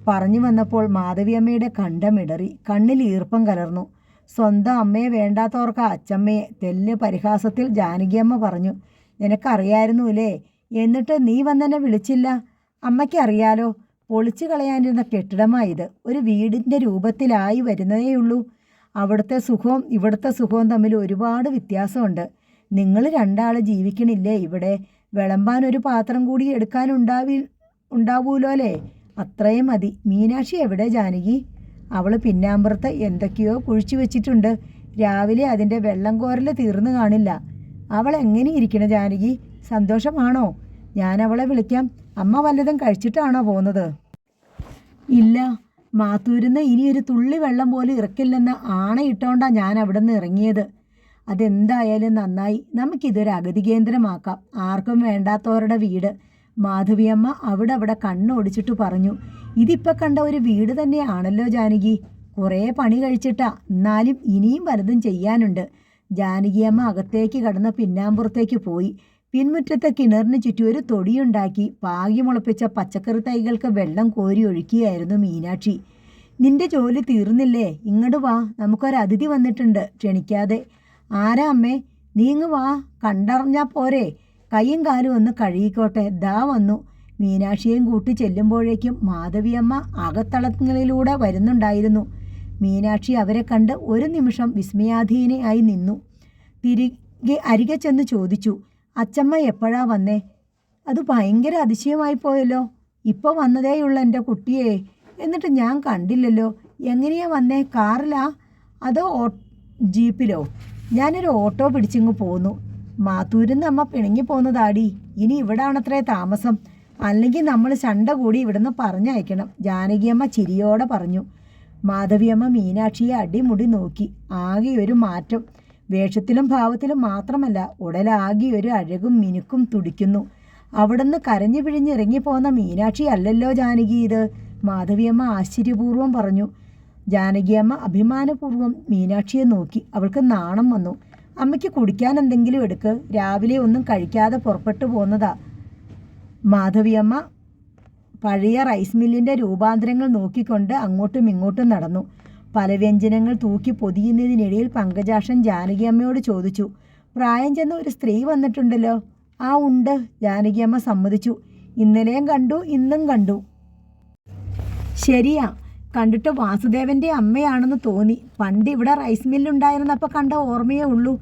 പറഞ്ഞു വന്നപ്പോൾ മാധവിയമ്മയുടെ കണ്ടമിടറി, കണ്ണിൽ ഈർപ്പം കലർന്നു. സ്വന്തം അമ്മയെ വേണ്ടാത്തവർക്ക് അച്ചമ്മയെ തെല്ല് പരിഹാസത്തിൽ ജാനകിയമ്മ പറഞ്ഞു. നിനക്കറിയായിരുന്നുല്ലേ, എന്നിട്ട് നീ വന്നെന്നെ വിളിച്ചില്ല? അമ്മയ്ക്കറിയാലോ, പൊളിച്ചു കളയാനിരുന്ന കെട്ടിടമായത്. ഒരു വീടിൻ്റെ രൂപത്തിലായി വരുന്നതേയുള്ളൂ. അവിടുത്തെ സുഖവും ഇവിടുത്തെ സുഖവും തമ്മിൽ ഒരുപാട് വ്യത്യാസമുണ്ട്. നിങ്ങൾ രണ്ടാൾ ജീവിക്കണില്ലേ ഇവിടെ? വിളമ്പാൻ ഒരു പാത്രം കൂടി ഉണ്ടാവൂലോ അല്ലേ? അത്രയും മതി. മീനാക്ഷി എവിടെ ജാനകി? അവൾ പിന്നാമ്പുറത്ത് എന്തൊക്കെയോ കുഴിച്ചു വെച്ചിട്ടുണ്ട്. രാവിലെ അതിൻ്റെ വെള്ളം കോരൽ തീർന്നു കാണില്ല. അവൾ എങ്ങനെ ഇരിക്കണ ജാനകി? സന്തോഷമാണോ? ഞാൻ അവളെ വിളിക്കാം. അമ്മ വല്ലതും കഴിച്ചിട്ടാണോ പോകുന്നത്? ഇല്ല, മാത്തൂരിന്ന് ഇനിയൊരു തുള്ളി വെള്ളം പോലും ഇറക്കില്ലെന്ന് ആണയിട്ടോണ്ടാണ് ഞാൻ അവിടെ നിന്ന് ഇറങ്ങിയത്. അതെന്തായാലും നന്നായി. നമുക്കിതൊരു അഗതി കേന്ദ്രമാക്കാം. ആർക്കും വേണ്ടാത്തവരുടെ വീട്. മാധവിയമ്മ അവിടെ കണ്ണോടിച്ചിട്ട് പറഞ്ഞു. ഇതിപ്പോൾ കണ്ട ഒരു വീട് തന്നെയാണല്ലോ ജാനകി. കുറേ പണി കഴിച്ചിട്ടാ, എന്നാലും ഇനിയും പലതും ചെയ്യാനുണ്ട്. ജാനകിയമ്മ അകത്തേക്ക് കടന്ന് പിന്നാമ്പുറത്തേക്ക് പോയി. പിൻമുറ്റത്തെ കിണറിന് ചുറ്റും ഒരു തൊടിയുണ്ടാക്കി പാകി മുളപ്പിച്ച പച്ചക്കറി തൈകൾക്ക് വെള്ളം കോരി ഒഴുക്കിയായിരുന്നു മീനാക്ഷി. നിന്റെ ജോലി തീർന്നില്ലേ? ഇങ്ങോട്ട് വാ, നമുക്കൊരതിഥി വന്നിട്ടുണ്ട്, ക്ഷണിക്കാതെ. ആരാ അമ്മേ? നീങ്ങ് വാ, കണ്ടറിഞ്ഞാ പോരെ. കൈയും കാലും ഒന്ന് കഴുകിക്കോട്ടെ. ദാ വന്നു. മീനാക്ഷിയെയും കൂട്ടി ചെല്ലുമ്പോഴേക്കും മാധവിയമ്മ അകത്തളങ്ങളിലൂടെ വരുന്നുണ്ടായിരുന്നു. മീനാക്ഷി അവരെ കണ്ട് ഒരു നിമിഷം വിസ്മയാധീനയായി നിന്നു. തിരികെ അരികെ ചെന്ന് ചോദിച്ചു, അച്ചമ്മ എപ്പോഴാ വന്നേ? അത് ഭയങ്കര അതിശയമായി പോയല്ലോ. ഇപ്പോൾ വന്നതേയുള്ള എൻ്റെ കുട്ടിയെ. എന്നിട്ട് ഞാൻ കണ്ടില്ലല്ലോ. എങ്ങനെയാ വന്നേ? കാറിലാ അതോ ജീപ്പിലോ? ഞാനൊരു ഓട്ടോ പിടിച്ചിങ്ങ് പോന്നു. മാത്തൂരിന്ന് അമ്മ പിണങ്ങി പോന്നതാടി. ഇനി ഇവിടാണത്രേ താമസം. അല്ലെങ്കിൽ നമ്മൾ ചണ്ട കൂടി ഇവിടുന്ന് പറഞ്ഞയക്കണം, ജാനകിയമ്മ ചിരിയോടെ പറഞ്ഞു. മാധവിയമ്മ മീനാക്ഷിയെ അടിമുടി നോക്കി. ആകെ ഒരു മാറ്റം. വേഷത്തിലും ഭാവത്തിലും മാത്രമല്ല, ഉടലാകെ ഒരു അഴകും മിനുക്കും തുടിക്കുന്നു. അവിടുന്ന് കരഞ്ഞു പിഴിഞ്ഞിറങ്ങിപ്പോന്ന മീനാക്ഷി അല്ലല്ലോ ജാനകി ഇത്, മാധവിയമ്മ ആശ്ചര്യപൂർവ്വം പറഞ്ഞു. ജാനകിയമ്മ അഭിമാനപൂർവ്വം മീനാക്ഷിയെ നോക്കി. അവൾക്ക് നാണം വന്നു. അമ്മയ്ക്ക് കുടിക്കാൻ എന്തെങ്കിലും എടുക്ക്. രാവിലെ ഒന്നും കഴിക്കാതെ പുറപ്പെട്ടു പോന്നതാ. മാധവിയമ്മ പഴയ റൈസ് മില്ലിൻ്റെ രൂപാന്തരങ്ങൾ നോക്കിക്കൊണ്ട് അങ്ങോട്ടും ഇങ്ങോട്ടും നടന്നു. പല വ്യഞ്ജനങ്ങൾ തൂക്കി പൊതിയുന്നതിനിടയിൽ പങ്കജാക്ഷൻ ജാനകിയമ്മയോട് ചോദിച്ചു, പ്രായം ചെന്ന ഒരു സ്ത്രീ വന്നിട്ടുണ്ടല്ലോ? ആ ഉണ്ട്, ജാനകിയമ്മ സമ്മതിച്ചു. ഇന്നലെയും കണ്ടു, ഇന്നും കണ്ടു. ശരിയാ, കണ്ടിട്ട് വാസുദേവൻ്റെ അമ്മയാണെന്ന് തോന്നി. പണ്ട് ഇവിടെ റൈസ് മില്ലുണ്ടായിരുന്നപ്പോൾ കണ്ട ഓർമ്മയേ ഉള്ളൂ.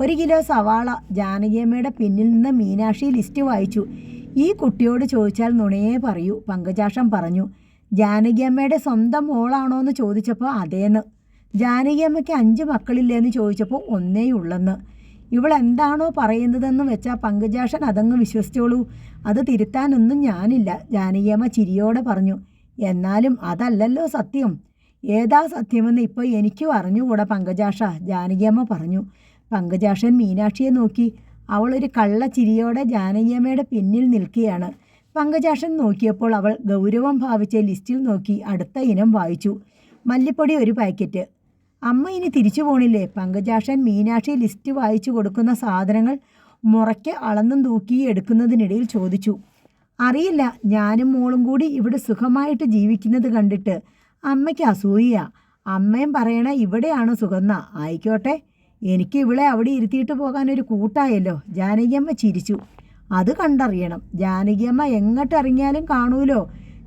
1 കിലോ സവാള. ജാനകിയമ്മയുടെ പിന്നിൽ നിന്ന് മീനാക്ഷി ലിസ്റ്റ് വായിച്ചു. ഈ കുട്ടിയോട് ചോദിച്ചാൽ നുണയേ പറയൂ, പങ്കജാക്ഷൻ പറഞ്ഞു. ജാനകിയമ്മയുടെ സ്വന്തം മോളാണോ എന്ന് ചോദിച്ചപ്പോൾ അതേന്ന്. ജാനകിയമ്മയ്ക്ക് 5 മക്കളില്ലേന്ന് ചോദിച്ചപ്പോൾ 1 ഉള്ളെന്ന്. ഇവളെന്താണോ പറയുന്നതെന്ന് വെച്ചാൽ പങ്കജാക്ഷൻ അതങ്ങ് വിശ്വസിച്ചോളൂ. അത് തിരുത്താനൊന്നും ഞാനില്ല, ജാനകിയമ്മ ചിരിയോടെ പറഞ്ഞു. എന്നാലും അതല്ലല്ലോ സത്യം. ഏതാ സത്യമെന്ന് ഇപ്പോൾ എനിക്കും അറിഞ്ഞുകൂടാ പങ്കജാക്ഷ, ജാനകിയമ്മ പറഞ്ഞു. പങ്കജാക്ഷൻ മീനാക്ഷിയെ നോക്കി. അവളൊരു കള്ളച്ചിരിയോടെ ജാനകിയമ്മയുടെ പിന്നിൽ നിൽക്കുകയാണ്. പങ്കജാക്ഷൻ നോക്കിയപ്പോൾ അവൾ ഗൗരവം ഭാവിച്ച ലിസ്റ്റിൽ നോക്കി അടുത്ത ഇനം വായിച്ചു. മല്ലിപ്പൊടി 1 പാക്കറ്റ്. അമ്മ ഇനി തിരിച്ചു പോണില്ലേ? പങ്കജാക്ഷൻ മീനാക്ഷി ലിസ്റ്റ് വായിച്ചു കൊടുക്കുന്ന സാധനങ്ങൾ മുറയ്ക്ക് അളന്നും തൂക്കി എടുക്കുന്നതിനിടയിൽ ചോദിച്ചു. അറിയില്ല, ഞാനും മോളും കൂടി ഇവിടെ സുഖമായിട്ട് ജീവിക്കുന്നത് കണ്ടിട്ട് അമ്മയ്ക്ക് അസൂയ. അമ്മയും പറയണ ഇവിടെയാണ് സുഖന്ന. ആയിക്കോട്ടെ, എനിക്ക് ഇവളെ അവിടെ ഇരുത്തിയിട്ട് പോകാൻ ഒരു കൂട്ടായല്ലോ, ജാനകിയമ്മ ചിരിച്ചു. അത് കണ്ടറിയണം. ജാനകിയമ്മ എങ്ങോട്ടിറങ്ങിയാലും കാണൂലോ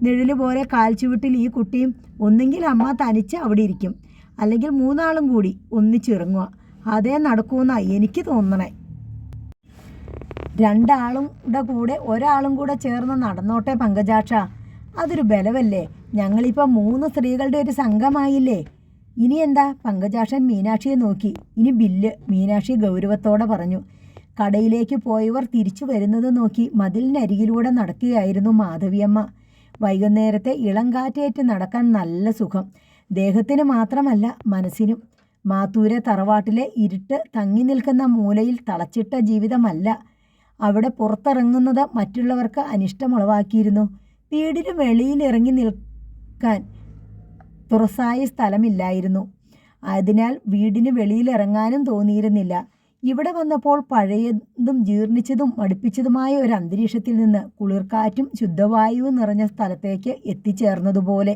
നിഴല് പോലെ കാൽച്ചുവട്ടിൽ ഈ കുട്ടിയും. ഒന്നെങ്കിൽ അമ്മ തനിച്ച് അവിടെ ഇരിക്കും, അല്ലെങ്കിൽ 3 ആളും കൂടി ഒന്നിച്ചിറങ്ങുക. അതേ നടക്കൂന്നാ എനിക്ക് തോന്നണേ. 2 ആളുടെ കൂടെ ഒരാളും കൂടെ ചേർന്ന് നടന്നോട്ടെ പങ്കജാക്ഷ. അതൊരു ബലവല്ലേ? ഞങ്ങളിപ്പോൾ 3 സ്ത്രീകളുടെ ഒരു സംഘമായില്ലേ. ഇനി എന്താ? പങ്കജാക്ഷൻ മീനാക്ഷിയെ നോക്കി. ഇനി ബില്ല്, മീനാക്ഷി ഗൗരവത്തോടെ പറഞ്ഞു. കടയിലേക്ക് പോയവർ തിരിച്ചു വരുന്നത് നോക്കി മതിലിനരികിലൂടെ നടക്കുകയായിരുന്നു മാധവിയമ്മ. വൈകുന്നേരത്തെ ഇളം കാറ്റേറ്റ് നടക്കാൻ നല്ല സുഖം, ദേഹത്തിന് മാത്രമല്ല മനസ്സിനും. മാത്തൂരെ തറവാട്ടിലെ ഇരുട്ട് തങ്ങി നിൽക്കുന്ന മൂലയിൽ തളച്ചിട്ട ജീവിതമല്ല. അവിടെ പുറത്തിറങ്ങുന്നത് മറ്റുള്ളവർക്ക് അനിഷ്ടമുളവാക്കിയിരുന്നു. വീടിന് വെളിയിൽ ഇറങ്ങി നിൽക്കാൻ തുറസായ സ്ഥലമില്ലായിരുന്നു. അതിനാൽ വീടിന് വെളിയിലിറങ്ങാനും തോന്നിയിരുന്നില്ല. ഇവിടെ വന്നപ്പോൾ പഴയതും ജീർണിച്ചതും മടുപ്പിച്ചതുമായ ഒരു അന്തരീക്ഷത്തിൽ നിന്ന് കുളിർക്കാറ്റും ശുദ്ധവായുവും നിറഞ്ഞ സ്ഥലത്തേക്ക് എത്തിച്ചേർന്നതുപോലെ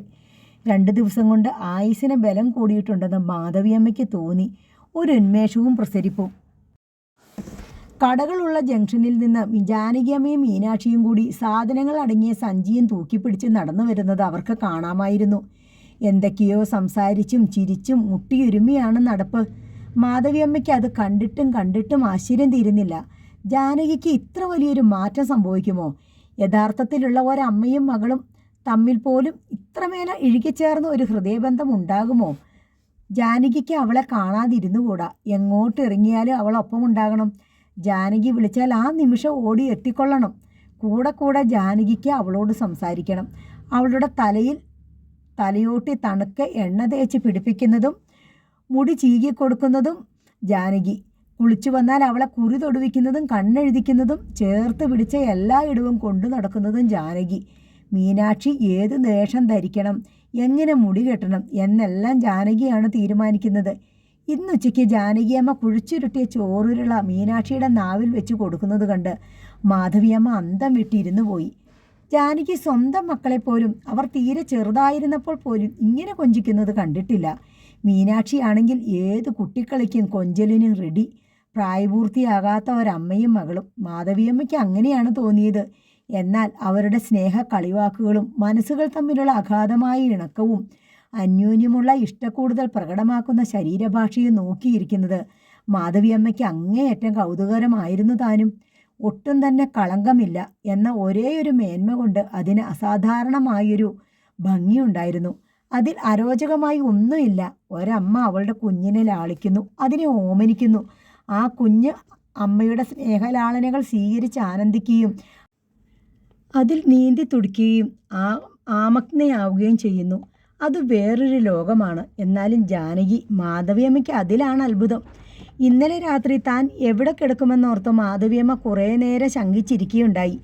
2 ദിവസം കൊണ്ട് ആയുസ്സിന് ബലം കൂടിയിട്ടുണ്ടെന്ന് മാധവിയമ്മയ്ക്ക് തോന്നി. ഒരു ഉന്മേഷവും പ്രസരിപ്പും. കടകളുള്ള ജംഗ്ഷനിൽ നിന്ന് ജാനകിയമ്മയും മീനാക്ഷിയും കൂടി സാധനങ്ങൾ അടങ്ങിയ സഞ്ചിയും തൂക്കിപ്പിടിച്ച് നടന്നു വരുന്നത് അവർക്ക് കാണാമായിരുന്നു. എന്തൊക്കെയോ സംസാരിച്ചും ചിരിച്ചും മുട്ടിയുരുമിയാണ് നടപ്പ്. മാധവിയമ്മയ്ക്ക് അത് കണ്ടിട്ടും ആശ്ചര്യം തീരുന്നില്ല. ജാനകിക്ക് ഇത്ര വലിയൊരു മാറ്റം സംഭവിക്കുമോ? യഥാർത്ഥത്തിലുള്ള ഒരമ്മയും മകളും തമ്മിൽ പോലും ഇത്രമേല ഇഴുകിച്ചേർന്ന ഒരു ഹൃദയബന്ധം ഉണ്ടാകുമോ? ജാനകിക്ക് അവളെ കാണാതിരുന്നുകൂടാ. എങ്ങോട്ട് ഇറങ്ങിയാലും അവളൊപ്പം ഉണ്ടാകണം. ജാനകി വിളിച്ചാൽ ആ നിമിഷം ഓടി എത്തിക്കൊള്ളണം. കൂടെ ജാനകിക്ക് അവളോട് സംസാരിക്കണം. അവളുടെ തലയോട്ടി തണുക്കെ എണ്ണ തേച്ച് പിടിപ്പിക്കുന്നതും മുടി ചീകിക്കൊടുക്കുന്നതും ജാനകി. കുളിച്ചു വന്നാൽ അവളെ കുറി തൊടുവിക്കുന്നതും കണ്ണെഴുതിക്കുന്നതും ചേർത്ത് പിടിച്ച എല്ലായിടവും കൊണ്ടു നടക്കുന്നതും ജാനകി. മീനാക്ഷി ഏത് വേഷം ധരിക്കണം, എങ്ങനെ മുടി കെട്ടണം എന്നെല്ലാം ജാനകിയാണ് തീരുമാനിക്കുന്നത്. ഇന്നുച്ചയ്ക്ക് ജാനകിയമ്മ കുഴിച്ചുരുട്ടിയ ചോറുരുള മീനാക്ഷിയുടെ നാവിൽ വെച്ച് കൊടുക്കുന്നത് കണ്ട് മാധവിയമ്മ അന്തം വിട്ടിരുന്നു പോയി. ജാനകി സ്വന്തം മക്കളെപ്പോലും അവർ തീരെ ചെറുതായിരുന്നപ്പോൾ പോലും ഇങ്ങനെ കൊഞ്ചിക്കുന്നത് കണ്ടിട്ടില്ല. മീനാക്ഷിയാണെങ്കിൽ ഏത് കുട്ടിക്കളിക്കും കൊഞ്ചലിനും റെഡി. പ്രായപൂർത്തിയാകാത്ത ഒരമ്മയും മകളും. മാധവിയമ്മയ്ക്ക് അങ്ങനെയാണ് തോന്നിയത്. എന്നാൽ അവരുടെ സ്നേഹ കളിവാക്കുകളും മനസ്സുകൾ തമ്മിലുള്ള അഗാധമായ ഇണക്കവും അന്യോന്യമുള്ള ഇഷ്ടക്കൂടുതൽ പ്രകടമാക്കുന്ന ശരീരഭാഷയെ നോക്കിയിരിക്കുന്നത് മാധവിയമ്മയ്ക്ക് അങ്ങേയറ്റം കൗതുകരമായിരുന്നു താനും. ഒട്ടും തന്നെ കളങ്കമില്ല എന്ന ഒരേയൊരു മേന്മ കൊണ്ട് അതിന് അസാധാരണമായൊരു ഭംഗിയുണ്ടായിരുന്നു. അതിൽ അരോചകമായി ഒന്നുമില്ല. ഒരമ്മ അവളുടെ കുഞ്ഞിനെ ലാളിക്കുന്നു, അതിനെ ഓമനിക്കുന്നു. ആ കുഞ്ഞ് അമ്മയുടെ സ്നേഹലാളനകൾ സ്വീകരിച്ച് ആനന്ദിക്കുകയും അതിൽ നീന്തി തുടിക്കുകയും ആമഗ്നയാവുകയും ചെയ്യുന്നു. അത് വേറൊരു ലോകമാണ്. എന്നാലും ജാനകി, മാധവിയമ്മയ്ക്ക് അതിലാണ് അത്ഭുതം. ഇന്നലെ രാത്രി താൻ എവിടെ കിടക്കുമെന്നോർത്ത് മാധവിയമ്മ കുറേ നേരം ശങ്കിച്ചിരിക്കുകയുണ്ടായി.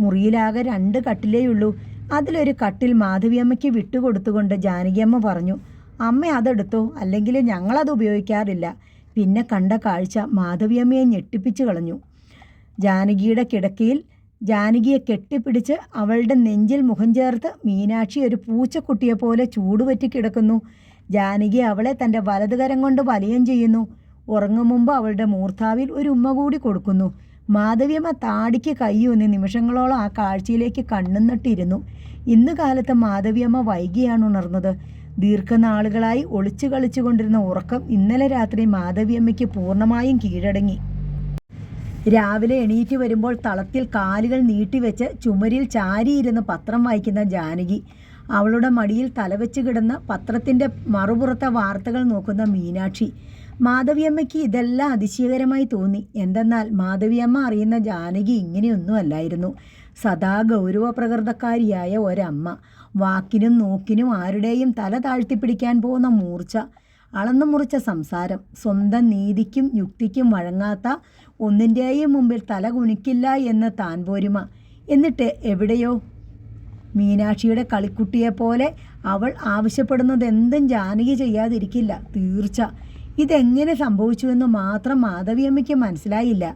മുറിയിലാകെ 2 കട്ടിലേയുള്ളൂ. അതിലൊരു കട്ടിൽ മാധവിയമ്മയ്ക്ക് വിട്ടുകൊടുത്തുകൊണ്ട് ജാനകിയമ്മ പറഞ്ഞു, അമ്മ അതെടുത്തോ, അല്ലെങ്കിൽ ഞങ്ങളത് ഉപയോഗിക്കാറില്ല. പിന്നെ കണ്ട കാഴ്ച മാധവിയമ്മയെ ഞെട്ടിപ്പിച്ചു കളഞ്ഞു. ജാനകിയുടെ കിടക്കയിൽ ജാനകിയെ കെട്ടിപ്പിടിച്ച് അവളുടെ നെഞ്ചിൽ മുഖം ചേർത്ത് മീനാക്ഷി ഒരു പൂച്ചക്കുട്ടിയെപ്പോലെ ചൂടുപറ്റി കിടക്കുന്നു. ജാനകി അവളെ തൻ്റെ വലതുകരം കൊണ്ട് വലയം ചെയ്യുന്നു. ഉറങ്ങും മുമ്പ് അവളുടെ മൂർധാവിൽ ഒരു ഉമ്മ കൂടി കൊടുക്കുന്നു. മാധവിയമ്മ താടിക്ക് കൈയൂന്നി നിമിഷങ്ങളോളം ആ കാഴ്ചയിലേക്ക് കണ്ണുനട്ടിരുന്നു. ഇന്ന് കാലത്ത് മാധവിയമ്മ വൈകിയാണ് ഉണർന്നത്. ദീർഘനാളുകളായി ഒളിച്ചു കളിച്ചുകൊണ്ടിരുന്ന ഉറക്കം ഇന്നലെ രാത്രി മാധവിയമ്മയ്ക്ക് പൂർണ്ണമായും കീഴടങ്ങി. രാവിലെ എണീറ്റ് വരുമ്പോൾ തളത്തിൽ കാലുകൾ നീട്ടിവെച്ച് ചുമരിൽ ചാരിയിരുന്ന് പത്രം വായിക്കുന്ന ജാനകി, അവളുടെ മടിയിൽ തലവെച്ച് കിടന്ന പത്രത്തിൻ്റെ മറുപുറത്തെ വാർത്തകൾ നോക്കുന്ന മീനാക്ഷി. മാധവിയമ്മയ്ക്ക് ഇതെല്ലാം അതിശയകരമായി തോന്നി. എന്തെന്നാൽ മാധവിയമ്മ അറിയുന്ന ജാനകി ഇങ്ങനെയൊന്നും അല്ലായിരുന്നു. സദാ ഗൗരവപ്രകൃതക്കാരിയായ ഒരമ്മ. വാക്കിനും നോക്കിനും ആരുടെയും തല താഴ്ത്തിപ്പിടിക്കാൻ പോകുന്ന മൂർച്ച, അളന്നു മുറിച്ച സംസാരം, സ്വന്തം നീതിക്കും യുക്തിക്കും വഴങ്ങാത്ത ഒന്നിൻ്റെയും മുമ്പിൽ തല കുനിക്കില്ല എന്ന് താൻ പോരുമ. എന്നിട്ട് എവിടെയോ മീനാക്ഷിയുടെ കളിക്കുട്ടിയെപ്പോലെ അവൾ ആവശ്യപ്പെടുന്നതെന്തും ജാനകി ചെയ്യാതിരിക്കില്ല, തീർച്ച. ഇതെങ്ങനെ സംഭവിച്ചുവെന്ന് മാത്രം മാധവിയമ്മയ്ക്ക് മനസ്സിലായില്ല.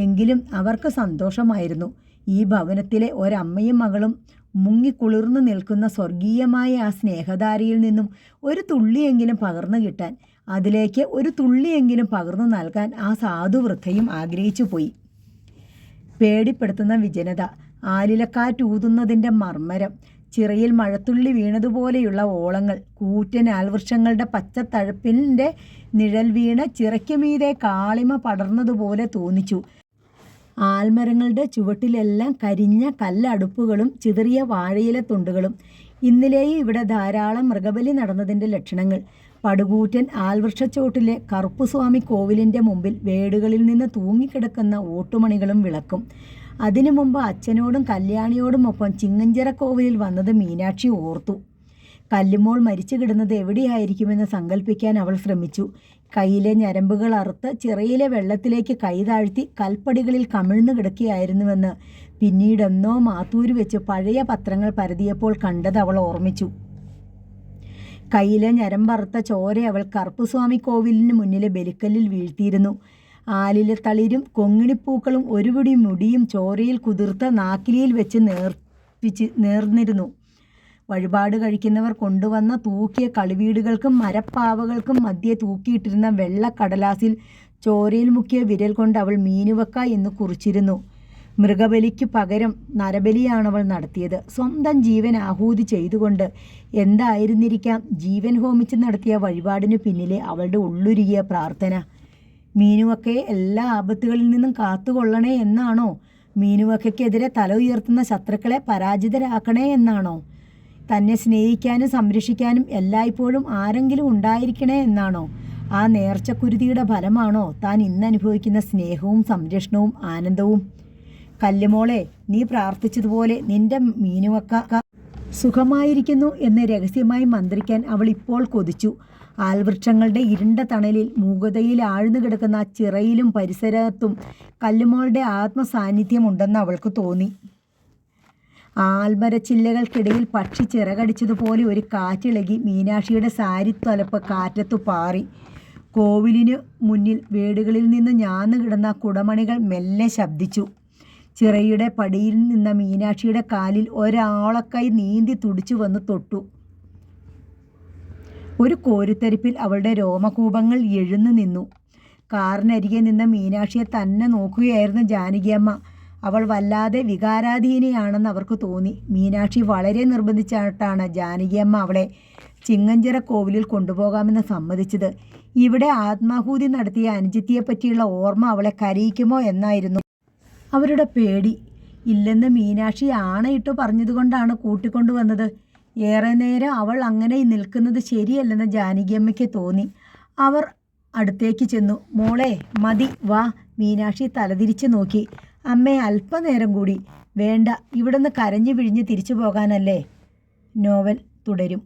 എങ്കിലും അവർക്ക് സന്തോഷമായിരുന്നു. ഈ ഭവനത്തിലെ ഒരമ്മയും മകളും മുങ്ങിക്കുളിർന്നു നിൽക്കുന്ന സ്വർഗീയമായ ആ സ്നേഹധാരയിൽ നിന്നും ഒരു തുള്ളിയെങ്കിലും പകർന്നു കിട്ടാൻ, അതിലേക്ക് ഒരു തുള്ളിയെങ്കിലും പകർന്നു നൽകാൻ ആ സാധുവൃദ്ധയും ആഗ്രഹിച്ചു പോയി. പേടിപ്പെടുത്തുന്ന വിജനത, ആലിലക്കാറ്റൂതുന്നതിൻ്റെ മർമ്മരം, ചിറയിൽ മഴത്തുള്ളി വീണതുപോലെയുള്ള ഓളങ്ങൾ, കൂറ്റൻ ആൽവൃക്ഷങ്ങളുടെ പച്ചത്തഴപ്പിൻ്റെ നിഴൽ വീണ് ചിറയ്ക്കുമീതെ കാളിമ പടർന്നതുപോലെ തോന്നിച്ചു. ആൽമരങ്ങളുടെ ചുവട്ടിലെല്ലാം കരിഞ്ഞ കല്ലടുപ്പുകളും ചിതറിയ വാഴയില തുണ്ടുകളും. ഇന്നലെയും ഇവിടെ ധാരാളം മൃഗബലി നടന്നതിൻ്റെ ലക്ഷണങ്ങൾ. പടുകൂറ്റൻ ആൽവൃക്ഷച്ചോട്ടിലെ കറുപ്പുസ്വാമി കോവിലിൻ്റെ മുമ്പിൽ വേടുകളിൽ നിന്ന് തൂങ്ങിക്കിടക്കുന്ന ഓട്ടുമണികളും വിളക്കും. അതിനു മുമ്പ് അച്ഛനോടും കല്യാണിയോടുമൊപ്പം ചിങ്ങഞ്ചിറ കോവിലിൽ വന്നത് മീനാക്ഷി ഓർത്തു. കല്ലുമോൾ മരിച്ചു കിടന്നത് എവിടെയായിരിക്കുമെന്ന് സങ്കല്പിക്കാൻ അവൾ ശ്രമിച്ചു. കയ്യിലെ ഞരമ്പുകൾ അറുത്ത് ചിറയിലെ വെള്ളത്തിലേക്ക് കൈ താഴ്ത്തി കൽപ്പടികളിൽ കമിഴ്ന്നു കിടക്കുകയായിരുന്നുവെന്ന് പിന്നീടെന്നോ മാത്തൂര് വെച്ച് പഴയ പത്രങ്ങൾ പരതിയപ്പോൾ കണ്ടത് അവൾ ഓർമ്മിച്ചു. കയ്യിലെ ഞരമ്പറുത്ത ചോര അവൾ കറുപ്പുസ്വാമി കോവിലിന് മുന്നിലെ ബലിക്കല്ലിൽ വീഴ്ത്തിയിരുന്നു. ആലിലെ തളിരും കൊങ്ങിണിപ്പൂക്കളും ഒരുപിടി മുടിയും ചോരയിൽ കുതിർത്ത നാക്കിലിയിൽ വെച്ച് നേർന്നിരുന്നു. വഴിപാട് കഴിക്കുന്നവർ കൊണ്ടുവന്ന തൂക്കിയ കളിവീടുകൾക്കും മരപ്പാവകൾക്കും മധ്യേ തൂക്കിയിട്ടിരുന്ന വെള്ളക്കടലാസിൽ ചോരയിൽ മുക്കിയ വിരൽ കൊണ്ട് അവൾ മീനുവക്ക എന്ന് കുറിച്ചിരുന്നു. മൃഗബലിക്കു പകരം നരബലിയാണവൾ നടത്തിയത്. സ്വന്തം ജീവൻ ആഹൂതി ചെയ്തുകൊണ്ട്. എന്തായിരുന്നിരിക്കാം ജീവൻ ഹോമിച്ച് നടത്തിയ വഴിപാടിനു പിന്നിലെ അവളുടെ ഉള്ളുരുകിയ പ്രാർത്ഥന? മീനുവക്കയെ എല്ലാ ആപത്തുകളിൽ നിന്നും കാത്തുകൊള്ളണേ എന്നാണോ? മീനുവക്കയ്ക്കെതിരെ തല ഉയർത്തുന്ന ശത്രുക്കളെ പരാജിതരാക്കണേ എന്നാണോ? തന്നെ സ്നേഹിക്കാനും സംരക്ഷിക്കാനും എല്ലായ്പ്പോഴും ആരെങ്കിലും ഉണ്ടായിരിക്കണേ എന്നാണോ? ആ നേർച്ചക്കുരുതിയുടെ ഫലമാണോ താൻ ഇന്നനുഭവിക്കുന്ന സ്നേഹവും സംരക്ഷണവും ആനന്ദവും? കല്ലുമോളെ, നീ പ്രാർത്ഥിച്ചതുപോലെ നിന്റെ മീനുവക്ക സുഖമായിരിക്കുന്നു എന്ന് രഹസ്യമായി മന്ത്രിക്കാൻ അവൾ ഇപ്പോൾ കൊതിച്ചു. ആൽവൃക്ഷങ്ങളുടെ ഇരുണ്ട തണലിൽ മൂകതയിൽ ആഴ്ന്നു കിടക്കുന്ന ആ ചിറയിലും പരിസരത്തും കല്ലുമോളുടെ ആത്മസാന്നിധ്യമുണ്ടെന്ന് അവൾക്ക് തോന്നി. ആൽമരച്ചില്ലകൾക്കിടയിൽ പക്ഷി ചിറകടിച്ചതുപോലെ ഒരു കാറ്റിളകി മീനാക്ഷിയുടെ സാരിത്തലപ്പ് കാറ്റത്തു പാറി. കോവിലിനു മുന്നിൽ വീടുകളിൽ നിന്ന് ഞാന്നു കിടന്ന കുടമണികൾ മെല്ലെ ശബ്ദിച്ചു. ചിറയുടെ പടിയിൽ നിന്ന മീനാക്ഷിയുടെ കാലിൽ ഒരാളക്കൈ നീന്തി തുടിച്ചു വന്ന് തൊട്ടു. ഒരു കോരിത്തരിപ്പിൽ അവളുടെ രോമകൂപങ്ങൾ എഴുന്നു നിന്നു. കാറിനരികെ നിന്ന മീനാക്ഷിയെ തന്നെ നോക്കുകയായിരുന്നു ജാനകിയമ്മ. അവൾ വല്ലാതെ വികാരാധീനയാണെന്ന് അവർക്ക് തോന്നി. മീനാക്ഷി വളരെ നിർബന്ധിച്ചിട്ടാണ് ജാനകിയമ്മ അവളെ ചിങ്ങഞ്ചിറ കോവിലിൽ കൊണ്ടുപോകാമെന്ന് സമ്മതിച്ചത്. ഇവിടെ ആത്മാഹൂതി നടത്തിയ അനുജത്തിയെപ്പറ്റിയുള്ള ഓർമ്മ അവളെ കരയിക്കുമോ എന്നായിരുന്നു അവരുടെ പേടി. ഇല്ലെന്ന് മീനാക്ഷി ആണയിട്ട് പറഞ്ഞതുകൊണ്ടാണ് കൂട്ടിക്കൊണ്ടുവന്നത്. ഏറെ നേരം അവൾ അങ്ങനെ നിൽക്കുന്നത് ശരിയല്ലെന്ന് ജാനകിയമ്മയ്ക്ക് തോന്നി. അവർ അടുത്തേക്ക് ചെന്നു. മോളെ, മതി, വാ. മീനാക്ഷി തലതിരിച്ച് നോക്കി. അമ്മേ, അല്പനേരം കൂടി. വേണ്ട, ഇവിടുന്ന് കരഞ്ഞു പിഴിഞ്ഞ് തിരിച്ചു പോകാനല്ലേ. നോവൽ തുടരും.